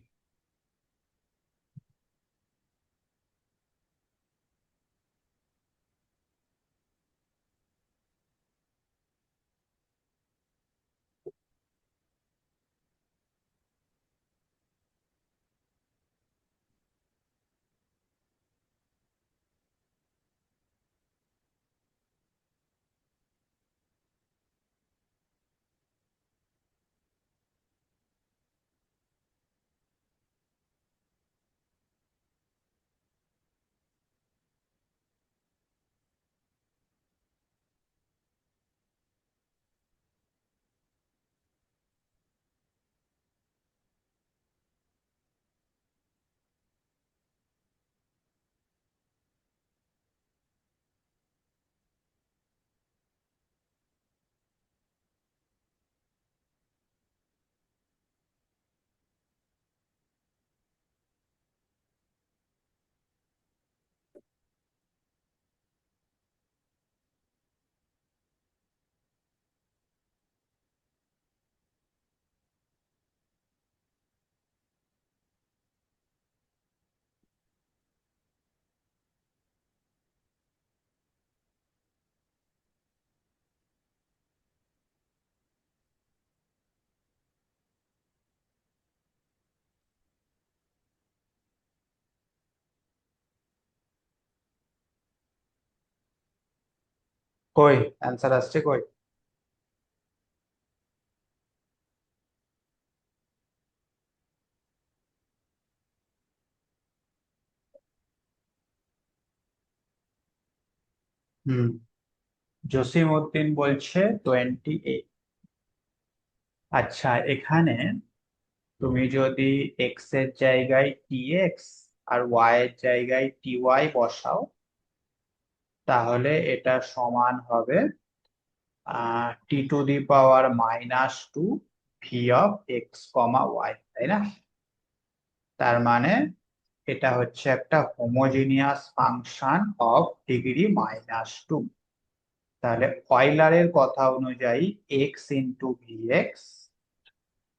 কই অ্যান্সার আসছে কই? হুম, জসিম উদ্দিন বলছে 28। আচ্ছা এখানে তুমি যদি এক্স এর জায়গায় টিএক্স আর ওয়াই এর জায়গায় টিওয়াই বসাও, তাহলে এটা সমান হবে t⁻⁻² v(x, y), তাই না? তার মানে এটা হচ্ছে একটা হোমোজিনিয়াস ফাংশন অফ ডিগ্রি -2। তাহলে অয়লারের কথা অনুযায়ী X into V X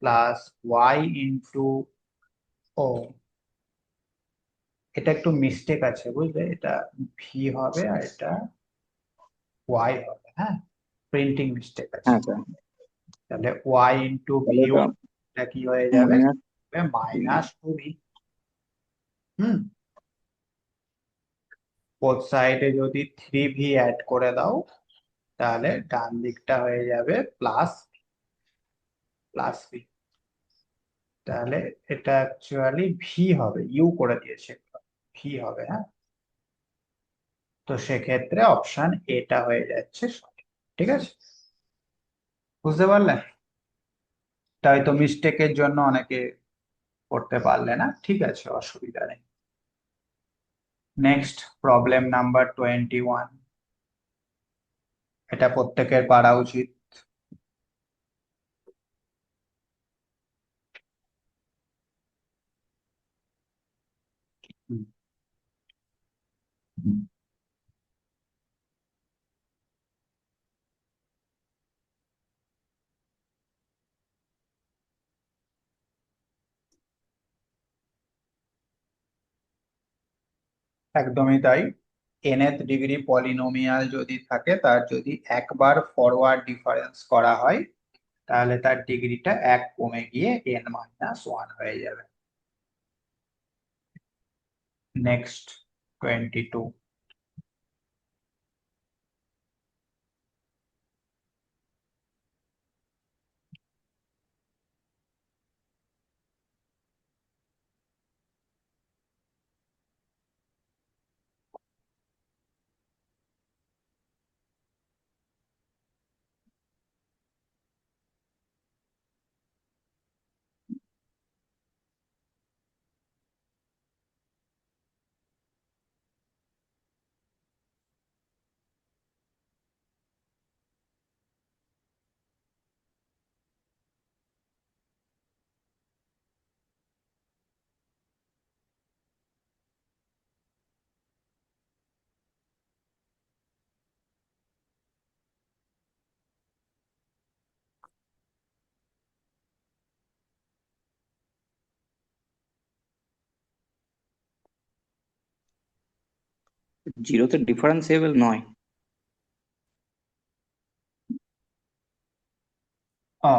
plus Y into, ও এটা একটু মিস্টেক আছে বুঝলে, এটা ভি হবে আর এটা ওয়াই হবে। হ্যাঁ, প্রিন্টিং মিস্টেক আছে। হ্যাঁ স্যার, তাহলে ওয়াই ইন্টু তাহলে ভি, এটা এটা কি হয়ে যাবে? Minus -2v। হুম, বোথ সাইডে যদি 3v অ্যাড করে দাও, তাহলে ডান দিকটা হয়ে যাবে প্লাস। Plus B. তাহলে এটা অ্যাকচুয়ালি ভি হবে, ইউ করে দিয়েছে, ভি হবে। হ্যাঁ, তো সেক্ষেত্রে অপশন এটা হয়ে যাচ্ছে সঠিক। ঠিক আছে, বুঝতে পারলে? তাই তো মিস্টেকের জন্য অনেকে করতে পারলে না, ঠিক আছে, অসুবিধা নেই। নেক্সট প্রবলেম নাম্বার 21, এটা প্রত্যেকের পারা উচিত। হুম। একদমই তাই। nth ডিগ্রি পলিনোমিয়াল যদি থাকে, তার যদি একবার ফরওয়ার্ড ডিফারেন্স করা হয়, তাহলে তার ডিগ্রিটা এক কমে গিয়ে n-1 হয়ে যাবে। নেক্সট 22, জিরোতে ডিফারেন্সিয়েবল নয়। ও,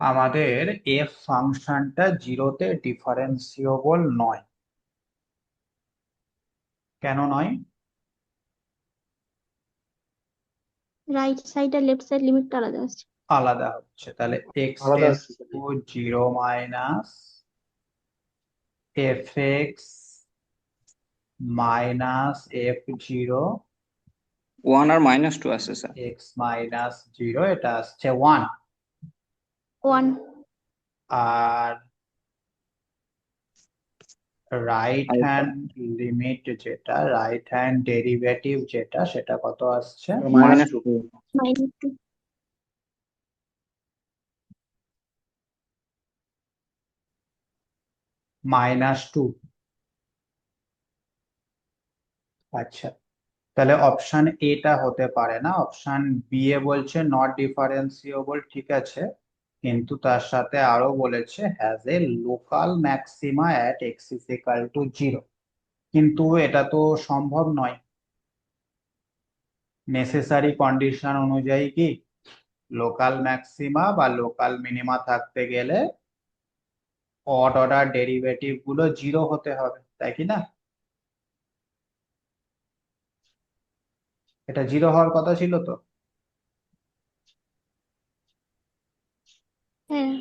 আমাদের এফ ফাংশনটা জিরোতে ডিফারেন্সিয়েবল নয়। কেন নয়? রাইট সাইড আর লেফট সাইড লিমিটটা আলাদা আছে। আলাদা হচ্ছে, তাহলে এক্স আলাদা টেন্স আসছে। To zero minus f x minus f zero 1 আর -2 আছে স্যার। এক্স মাইনাস জিরো, এটা আসছে 1। 1 আর রাইট আর হ্যান্ড লিমিট যেটা, রাইট হ্যান্ড ডেরিভেটিভ যেটা, সেটা কত আসছে? -2 -2। -2 -2। আচ্ছা, তাহলে অপশন এটা হতে পারে না, অপশন বি এ বলছে নট ডিফারেন্সিয়েবল, ঠিক আছে, কিন্তু তার সাথে আরো বলেছে has a local maxima at x is equal to 0। কিন্তু এটা তো সম্ভব নয়। নেসেসারি কন্ডিশন অনুযায়ী কি লোকাল ম্যাক্সিমা বা লোকাল মিনিমা থাকতে গেলে অড অর্ডার ডেরিভেটিভ গুলো 0 হতে হবে, তাই কি না? এটা 0 হওয়ার কথা ছিল তো। হ্যাঁ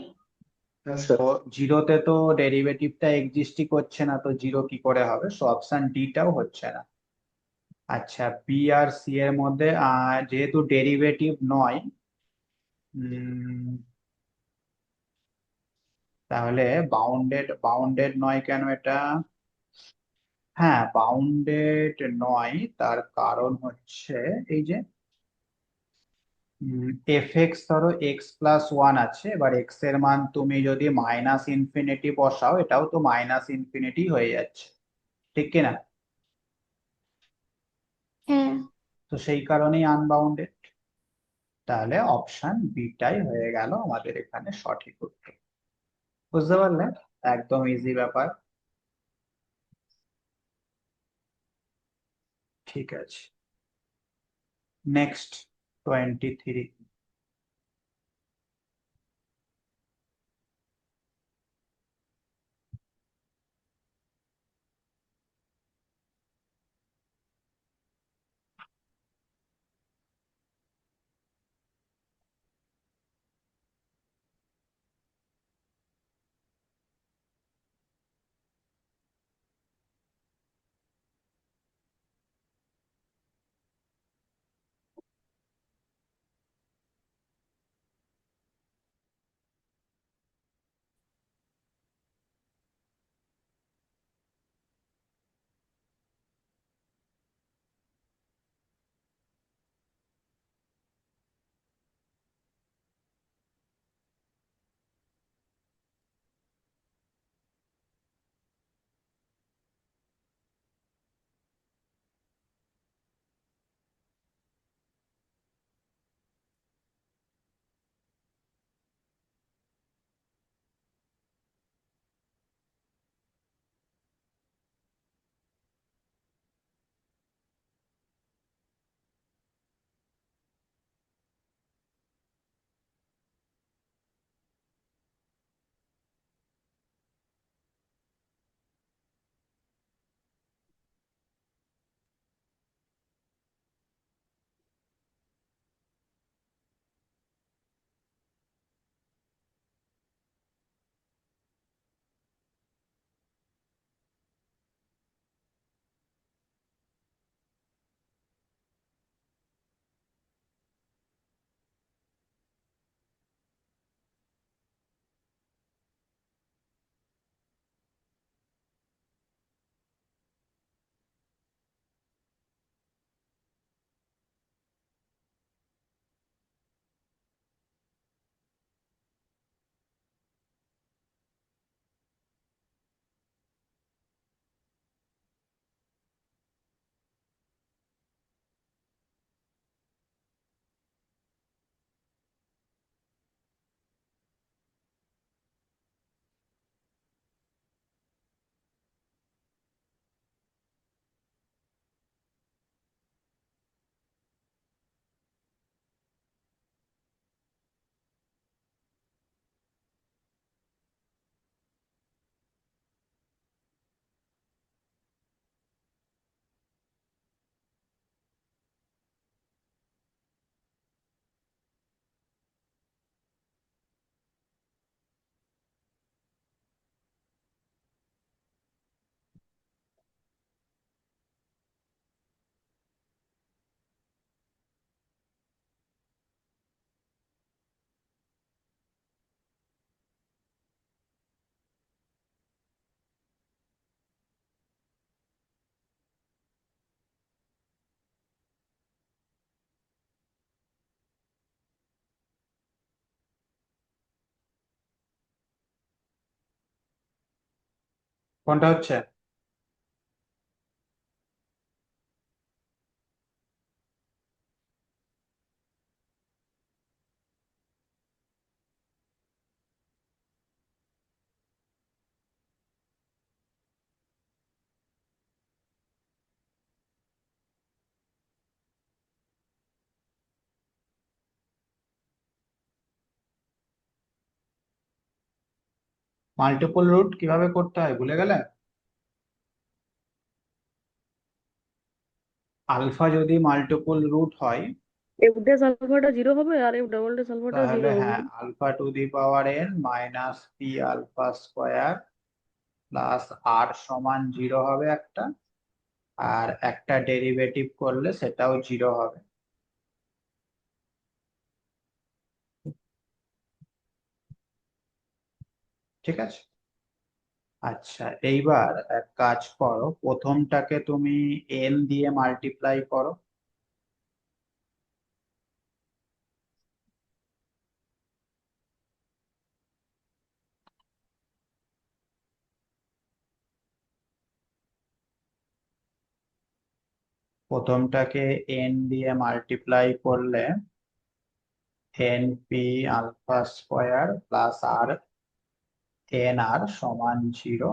হ্যাঁ স্যার। তো জিরোতে তো ডেরিভেটিভটা এক্সিস্টই করছে না, তো 0 কি করে হবে? সো অপশন ডিটাও হচ্ছে না। আচ্ছা, বি আর সি এর মধ্যে যেহেতু ডেরিভেটিভ নয়, তাহলে বাউন্ডেড বাউন্ডেড নয় কেন এটা? হ্যাঁ, বাউন্ডেড নয়, তার কারণ হচ্ছে এই যে এফ এক্স, ধরো এক্স প্লাস 1 আছে, এবার এক্স এর মান তুমি যদি মাইনাস ইনফিনিটি বসাও, এটাও তো মাইনাস ইনফিনিটি হয়ে যাচ্ছে, ঠিক কিনা? হ্যাঁ তো সেই কারণেই আনবাউন্ডেড। তাহলে অপশন বিটাই হয়ে গেল আমাদের এখানে সঠিক উত্তর। বুঝতে পারলে? একদম ইজি ব্যাপার। ঠিক আছে, নেক্সট 23, কোনটা হচ্ছে? মাল্টিপল রুট কিভাবে করতে হয় ভুলে গেলে? আলফা যদি মাল্টিপল রুট হয় এফ ড্যাশ আলফাটা 0 হবে আর এফ ডাবল ড্যাশ আলফাটা 0 তাহলে হবে। হ্যাঁ, alpha to the power N minus P alpha square plus R সমান 0 হবে একটা, আর একটা ডেরিভেটিভ করলে সেটাও 0 হবে। ঠিক আছে। আচ্ছা, এইবার এক কাজ করো, প্রথমটাকে তুমি এন দিয়ে মাল্টিপ্লাই করো। প্রথমটাকে এন দিয়ে মাল্টিপ্লাই করলে N P alpha square plus R N R সমান 0,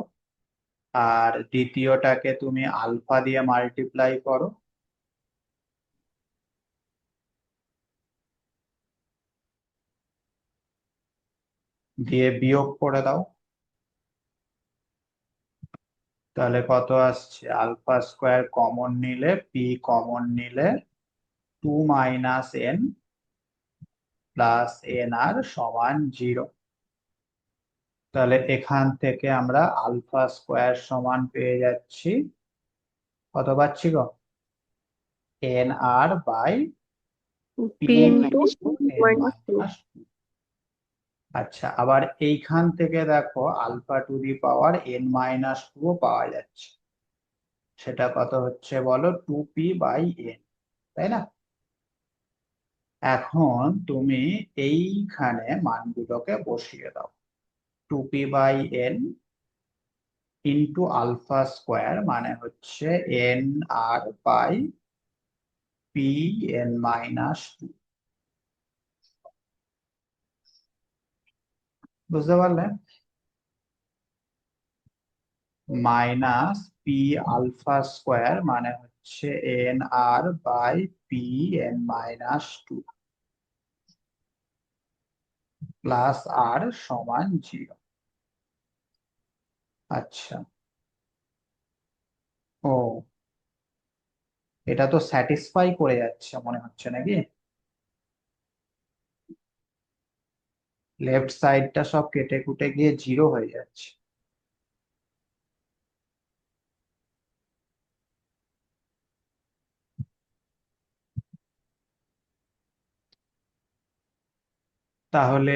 আর দ্বিতীয়টাকে তুমি আলফা দিয়ে মাল্টিপ্লাই করো। দিয়ে বিয়োগ করে দাও, তাহলে কত আসছে? আলফা স্কোয়ার কমন নিলে, পি কমন নিলে 2 minus N plus N R সমান 0। তাহলে এখান থেকে আমরা আলফা স্কোয়ার সমান পেয়ে যাচ্ছি, কত পাচ্ছি গো? N R by P P into N minus two. Minus. আচ্ছা, আবার এইখান থেকে দেখো alpha to the power N minus two পাওয়া যাচ্ছে, সেটা কত হচ্ছে বলো? 2p বাই এন, তাই না? এখন তুমি এইখানে মানগুলোকে বসিয়ে দাও, 2p by N into alpha square মানে হচ্ছে N R by P N minus two. বুঝতে পারলে? মাইনাস পি আলফা স্কোয়ার মানে হচ্ছে N R by P N minus two plus R সমান 0। আচ্ছা, ও এটা তো স্যাটিসফাই করে যাচ্ছে মনে হচ্ছে নাকি? লেফট সাইডটা সব কেটে কুটে গিয়ে 0 হয়ে যাচ্ছে। তাহলে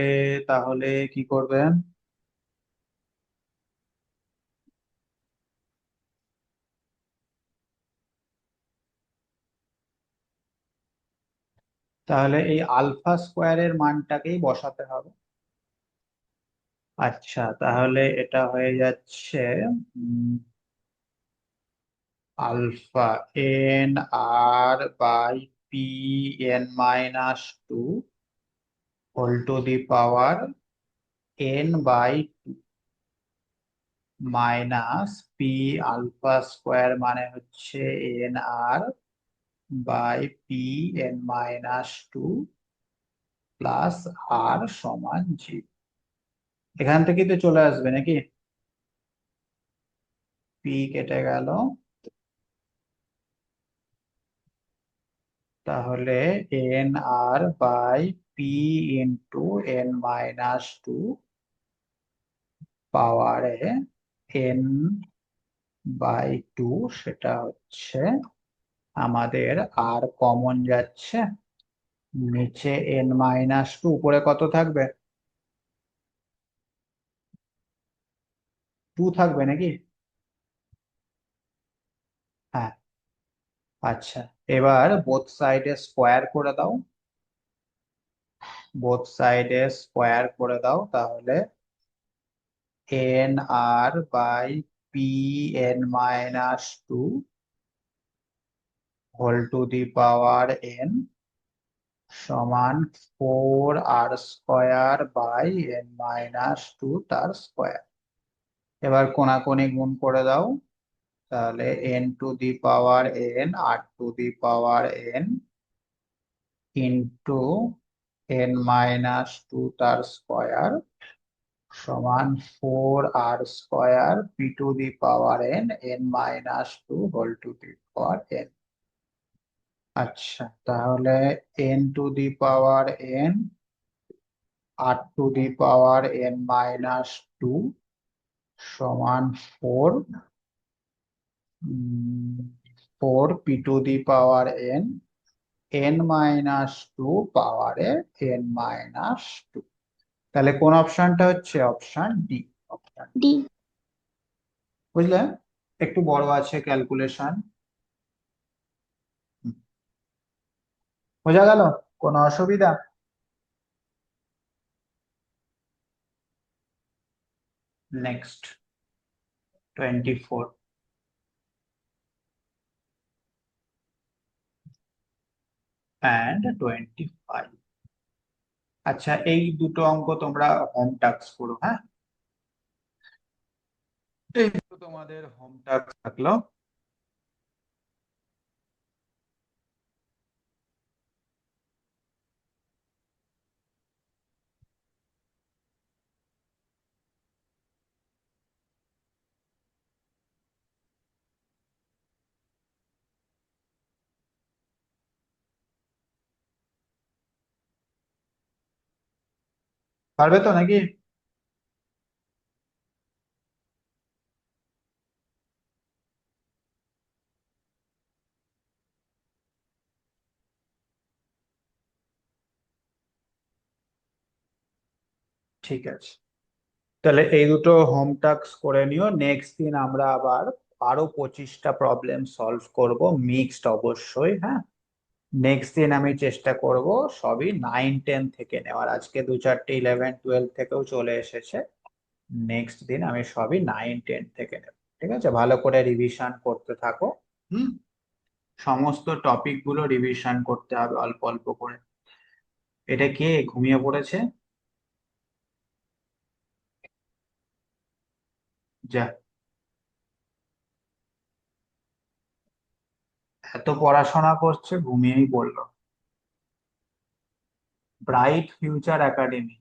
তাহলে কি করবেন? তাহলে এই আলফা স্কোয়ারের মানটাকেই বসাতে হবে। আচ্ছা, তাহলে এটা হয়ে যাচ্ছে alpha N R by P N minus two whole to the power N by minus P alpha square মানে হচ্ছে N R by P N minus two plus R সমান 0। এখান থেকে তো চলে আসবে নাকি? পি কেটে গেল, তাহলে n R by p into N minus two পাওয়ারে এন বাই টু, সেটা হচ্ছে আমাদের আর কমন যাচ্ছে, নিচে এন মাইনাস টু, উপরে কত থাকবে? 2 থাকবে নাকি? হ্যাঁ। আচ্ছা, এবার বোথ সাইডে স্কোয়ার করে দাও, বোথ সাইডে স্কোয়ার করে দাও, তাহলে n R by P N minus two whole to the power n সমান 4r² by n minus two তার স্কোয়ার। এবার কোনাকুনি গুণ করে দাও, তাহলে n to the power n r to the power n into n minus two তার square সমান 4r² p to the power n n minus two whole to the power n। আচ্ছা, তাহলে n to the power n r to the power n minus two সমান 4 p to the power n n minus two পাওয়ারে n minus two. তাহলে কোন অপশনটা হচ্ছে? Option D. Option D. বুঝলে? একটু বড় আছে ক্যালকুলেশন। বোঝা গেল? কোনো অসুবিধা? Next 24 and 25। আচ্ছা, এই দুটো অঙ্ক তোমরা হোম টাস্ক করো। হ্যাঁ, এই দুটো তোমাদের হোম টাস্ক থাকলো। পারবে তো নাকি? ঠিক আছে, তাহলে এই দুটো হোম টাস্ক করে নিও। নেক্সট দিন আমরা আবার আরো 25টা প্রবলেম সলভ করব, মিক্সড অবশ্যই। হ্যাঁ, নেক্সট দিন আমি চেষ্টা করব সবই 9-10 থেকে নেওয়ার। আজকে 2-4টে 11-12 থেকেও চলে এসেছে। নেক্সট দিন আমি সবই 9-10 থেকে নেব। ঠিক আছে, ভালো করে রিভিশন করতে থাকো। সমস্ত টপিক গুলো রিভিশন করতে হবে অল্প অল্প করে। এটা কে ঘুমিয়ে পড়েছে? যা, এত পড়াশোনা করছে ঘুমিয়েই পড়লো। Bright future academy.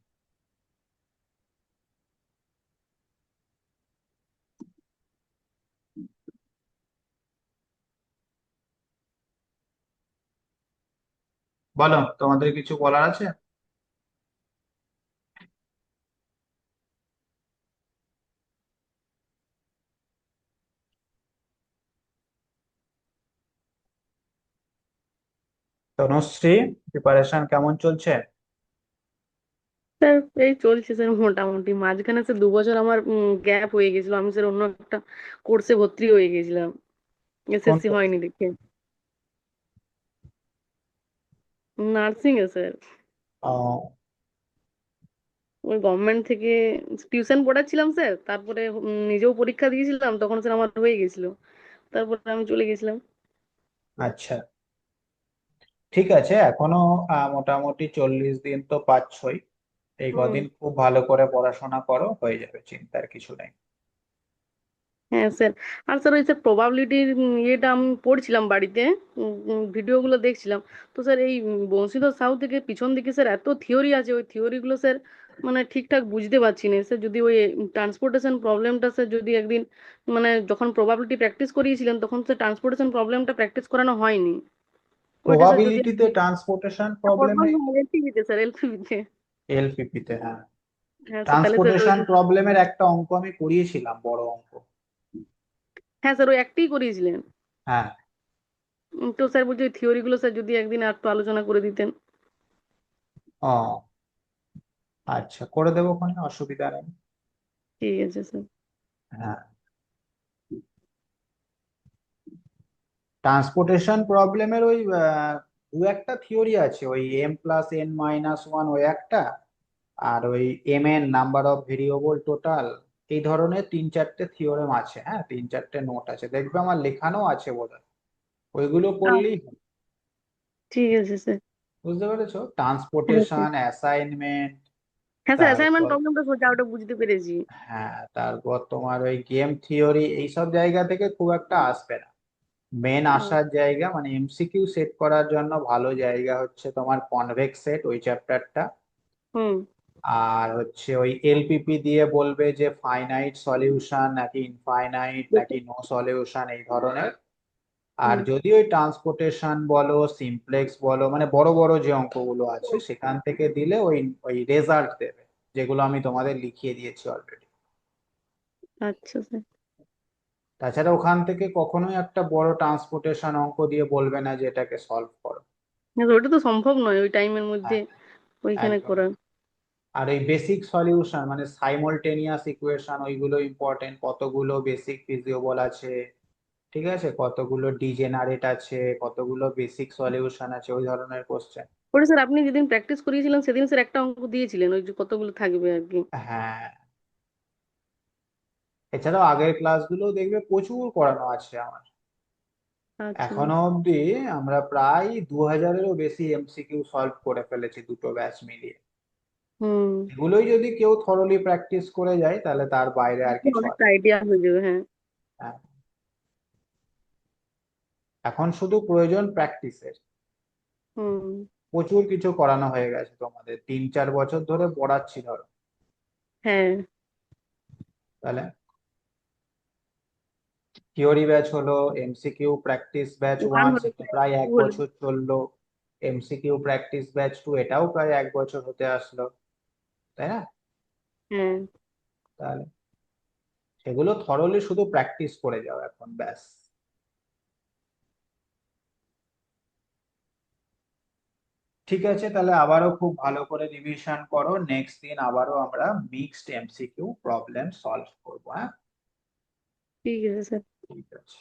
বলো, তোমাদের কিছু বলার আছে? তনুশ্রী, প্রিপারেশন কেমন চলছে? স্যার এই চলছে স্যার মোটামুটি। মাঝখানে স্যার 2 বছর আমার গ্যাপ হয়ে গেছিল, আমি স্যার অন্য একটা কোর্সে ভর্তি হয়ে গেছিলাম, কোন এসএসসি হয়নি দেখে। নার্সিং এ স্যার, ওই গভর্নমেন্ট থেকে টিউশন পড়াচ্ছিলাম স্যার, তারপরে নিজেও পরীক্ষা দিয়েছিলাম, তখন স্যার আমার হয়ে গেছিল, তারপরে আমি চলে গেছিলাম। আচ্ছা, ঠিক আছে। এখনো মোটামুটি 40 দিন তো পাচ্ছই। এই কদিন খুব ভালো করে পড়াশোনা করো, হয়ে যাবে, চিন্তার কিছু নেই। হ্যাঁ স্যার। আর স্যার ওই স্যার প্রবাবিলিটির ইয়েটা আমি পড়ছিলাম বাড়িতে, ভিডিওগুলো দেখছিলাম। তো স্যার এই বংশীধর সাহু থেকে পিছন দিকে স্যার এত থিওরি আছে, ওই থিওরিগুলো স্যার মানে ঠিকঠাক বুঝতে পারছি না স্যার। যদি ওই ট্রান্সপোর্টেশন প্রবলেমটা স্যার যদি একদিন, মানে যখন প্রবাবিলিটি প্র্যাকটিস করিয়েছিলেন তখন স্যার ট্রান্সপোর্টেশন প্রবলেমটা প্র্যাকটিস করানো হয়নি। ওইটা স্যার যদি প্রবাবিলিটিতে ট্রান্সপোর্টেশন প্রবলেমে এলপিবিতে স্যার, এলপিবিতে। এলপিপি তে, হ্যাঁ, হ্যাঁ স্যার, তাহলে স্যার ট্রান্সপোর্টেশন প্রবলেমের একটা অঙ্ক আমি করিয়েছিলাম, বড় অঙ্ক। হ্যাঁ স্যার ওই একটাই করিয়েছিলেন। হ্যাঁ, তো স্যার বলছি ওই থিওরিগুলো স্যার যদি একদিন আর একটু আলোচনা করে দিতেন। ও আচ্ছা, করে দেবো, কোনো অসুবিধা নেই। ঠিক আছে স্যার। হ্যাঁ, ট্রান্সপোর্টেশন প্রবলেমের ওই দু একটা থিওরি আছে, ওই m+n-1 ওই একটা, আর ওই mn number of variable total, এই ধরনের 3-4টে থিওরেম আছে, হ্যাঁ 3-4টে নোট আছে, দেখবে আমার লেখানো আছে বোধহয়, ওইগুলো পড়লেই হবে। ঠিক আছে স্যার। বুঝতে পেরেছো? হ্যাঁ ট্রান্সপোর্টেশন, অ্যাসাইনমেন্ট, স্যার, অ্যাসাইনমেন্ট তারপর প্রবলেমটা সোজা, ওটা বুঝতে পেরেছি। হ্যাঁ তারপর তোমার ওই গেম থিওরি এইসব জায়গা থেকে খুব একটা আসবে না। মেন হুম আসার জায়গা মানে এমসিকিউ সেট করার জন্য ভালো জায়গা হচ্ছে তোমার কনভেক্স সেট, ওই চ্যাপ্টারটা। হুম আর হচ্ছে ওই এলপিপি দিয়ে বলবে যে ফাইনাইট সলিউশন নাকি ইনফাইনাইট নাকি নো সলিউশন এই ধরনের। আর হুম যদি ওই ট্রান্সপোর্টেশন বলো, সিমপ্লেক্স বলো, মানে বড় বড় যে অঙ্কগুলো আছে সেখান থেকে দিলে ওই ওই রেজাল্ট দেবে, যেগুলো আমি তোমাদের লিখিয়ে দিয়েছি অলরেডি। আচ্ছা স্যার। তাছাড়া ওখান থেকে কখনোই একটা বড় ট্রান্সপোর্টেশন অঙ্ক দিয়ে বলবে না যে এটাকে সলভ করো। ওটা তো সম্ভব নয় ওই টাইমের মধ্যে হ্যাঁ ওইখানে একদম। করা। আর এই বেসিক সলিউশন মানে সাইমultaneous ইকুয়েশন ওইগুলো ইম্পর্টেন্ট, কতগুলো বেসিক ফিজিওবল আছে, ঠিক আছে, কতগুলো ডিজেনারেট আছে, কতগুলো বেসিক সলিউশন আছে, ওই ধরনের কোশ্চেন। ওটা স্যার আপনি যেদিন প্র্যাকটিস করিয়েছিলেন সেদিন স্যার একটা অঙ্ক দিয়েছিলেন, ওই যে কতগুলো থাকবে আর কি। হ্যাঁ এছাড়াও আগের ক্লাসগুলো দেখবে প্রচুর করানো আছে আমার। আচ্ছা এখনো অবধি আমরা প্রায় 2000-এরও বেশি এমসিকিউ সলভ করে ফেলেছি দুটো ব্যাচ মিলিয়ে। হুম এগুলোই যদি কেউ থরলি প্র্যাকটিস করে যায় তাহলে তার বাইরে আর কিছু অনেকটা আসে আইডিয়া হয়ে যাবে। হ্যাঁ না। হ্যাঁ, এখন শুধু প্রয়োজন প্র্যাকটিসের। হুম প্রচুর কিছু করানো হয়ে গেছে তোমাদের, 3-4 বছর ধরে পড়াচ্ছি ধরো, হ্যাঁ তাহলে থিওরি ব্যাচ হলো, এমসিকিউ প্র্যাকটিস ব্যাচ ওয়ান 1 হলো সেটা প্রায় এক টু হলো। বছর চললো, এমসিকিউ প্র্যাকটিস ব্যাচ 2 এটাও প্রায় 1 বছর হতে আসলো, তাই না? হ্যাঁ তাহলে সেগুলো থরলি শুধু প্র্যাকটিস করে যাও এখন, ব্যাস। ঠিক আছে, তাহলে আবারও খুব ভালো করে রিভিশন করো, নেক্সট দিন আবারও আমরা মিক্সড এমসিকিউ প্রবলেম সলভ করবো, হ্যাঁ? ঠিক আছে স্যার। ঠিক আছে।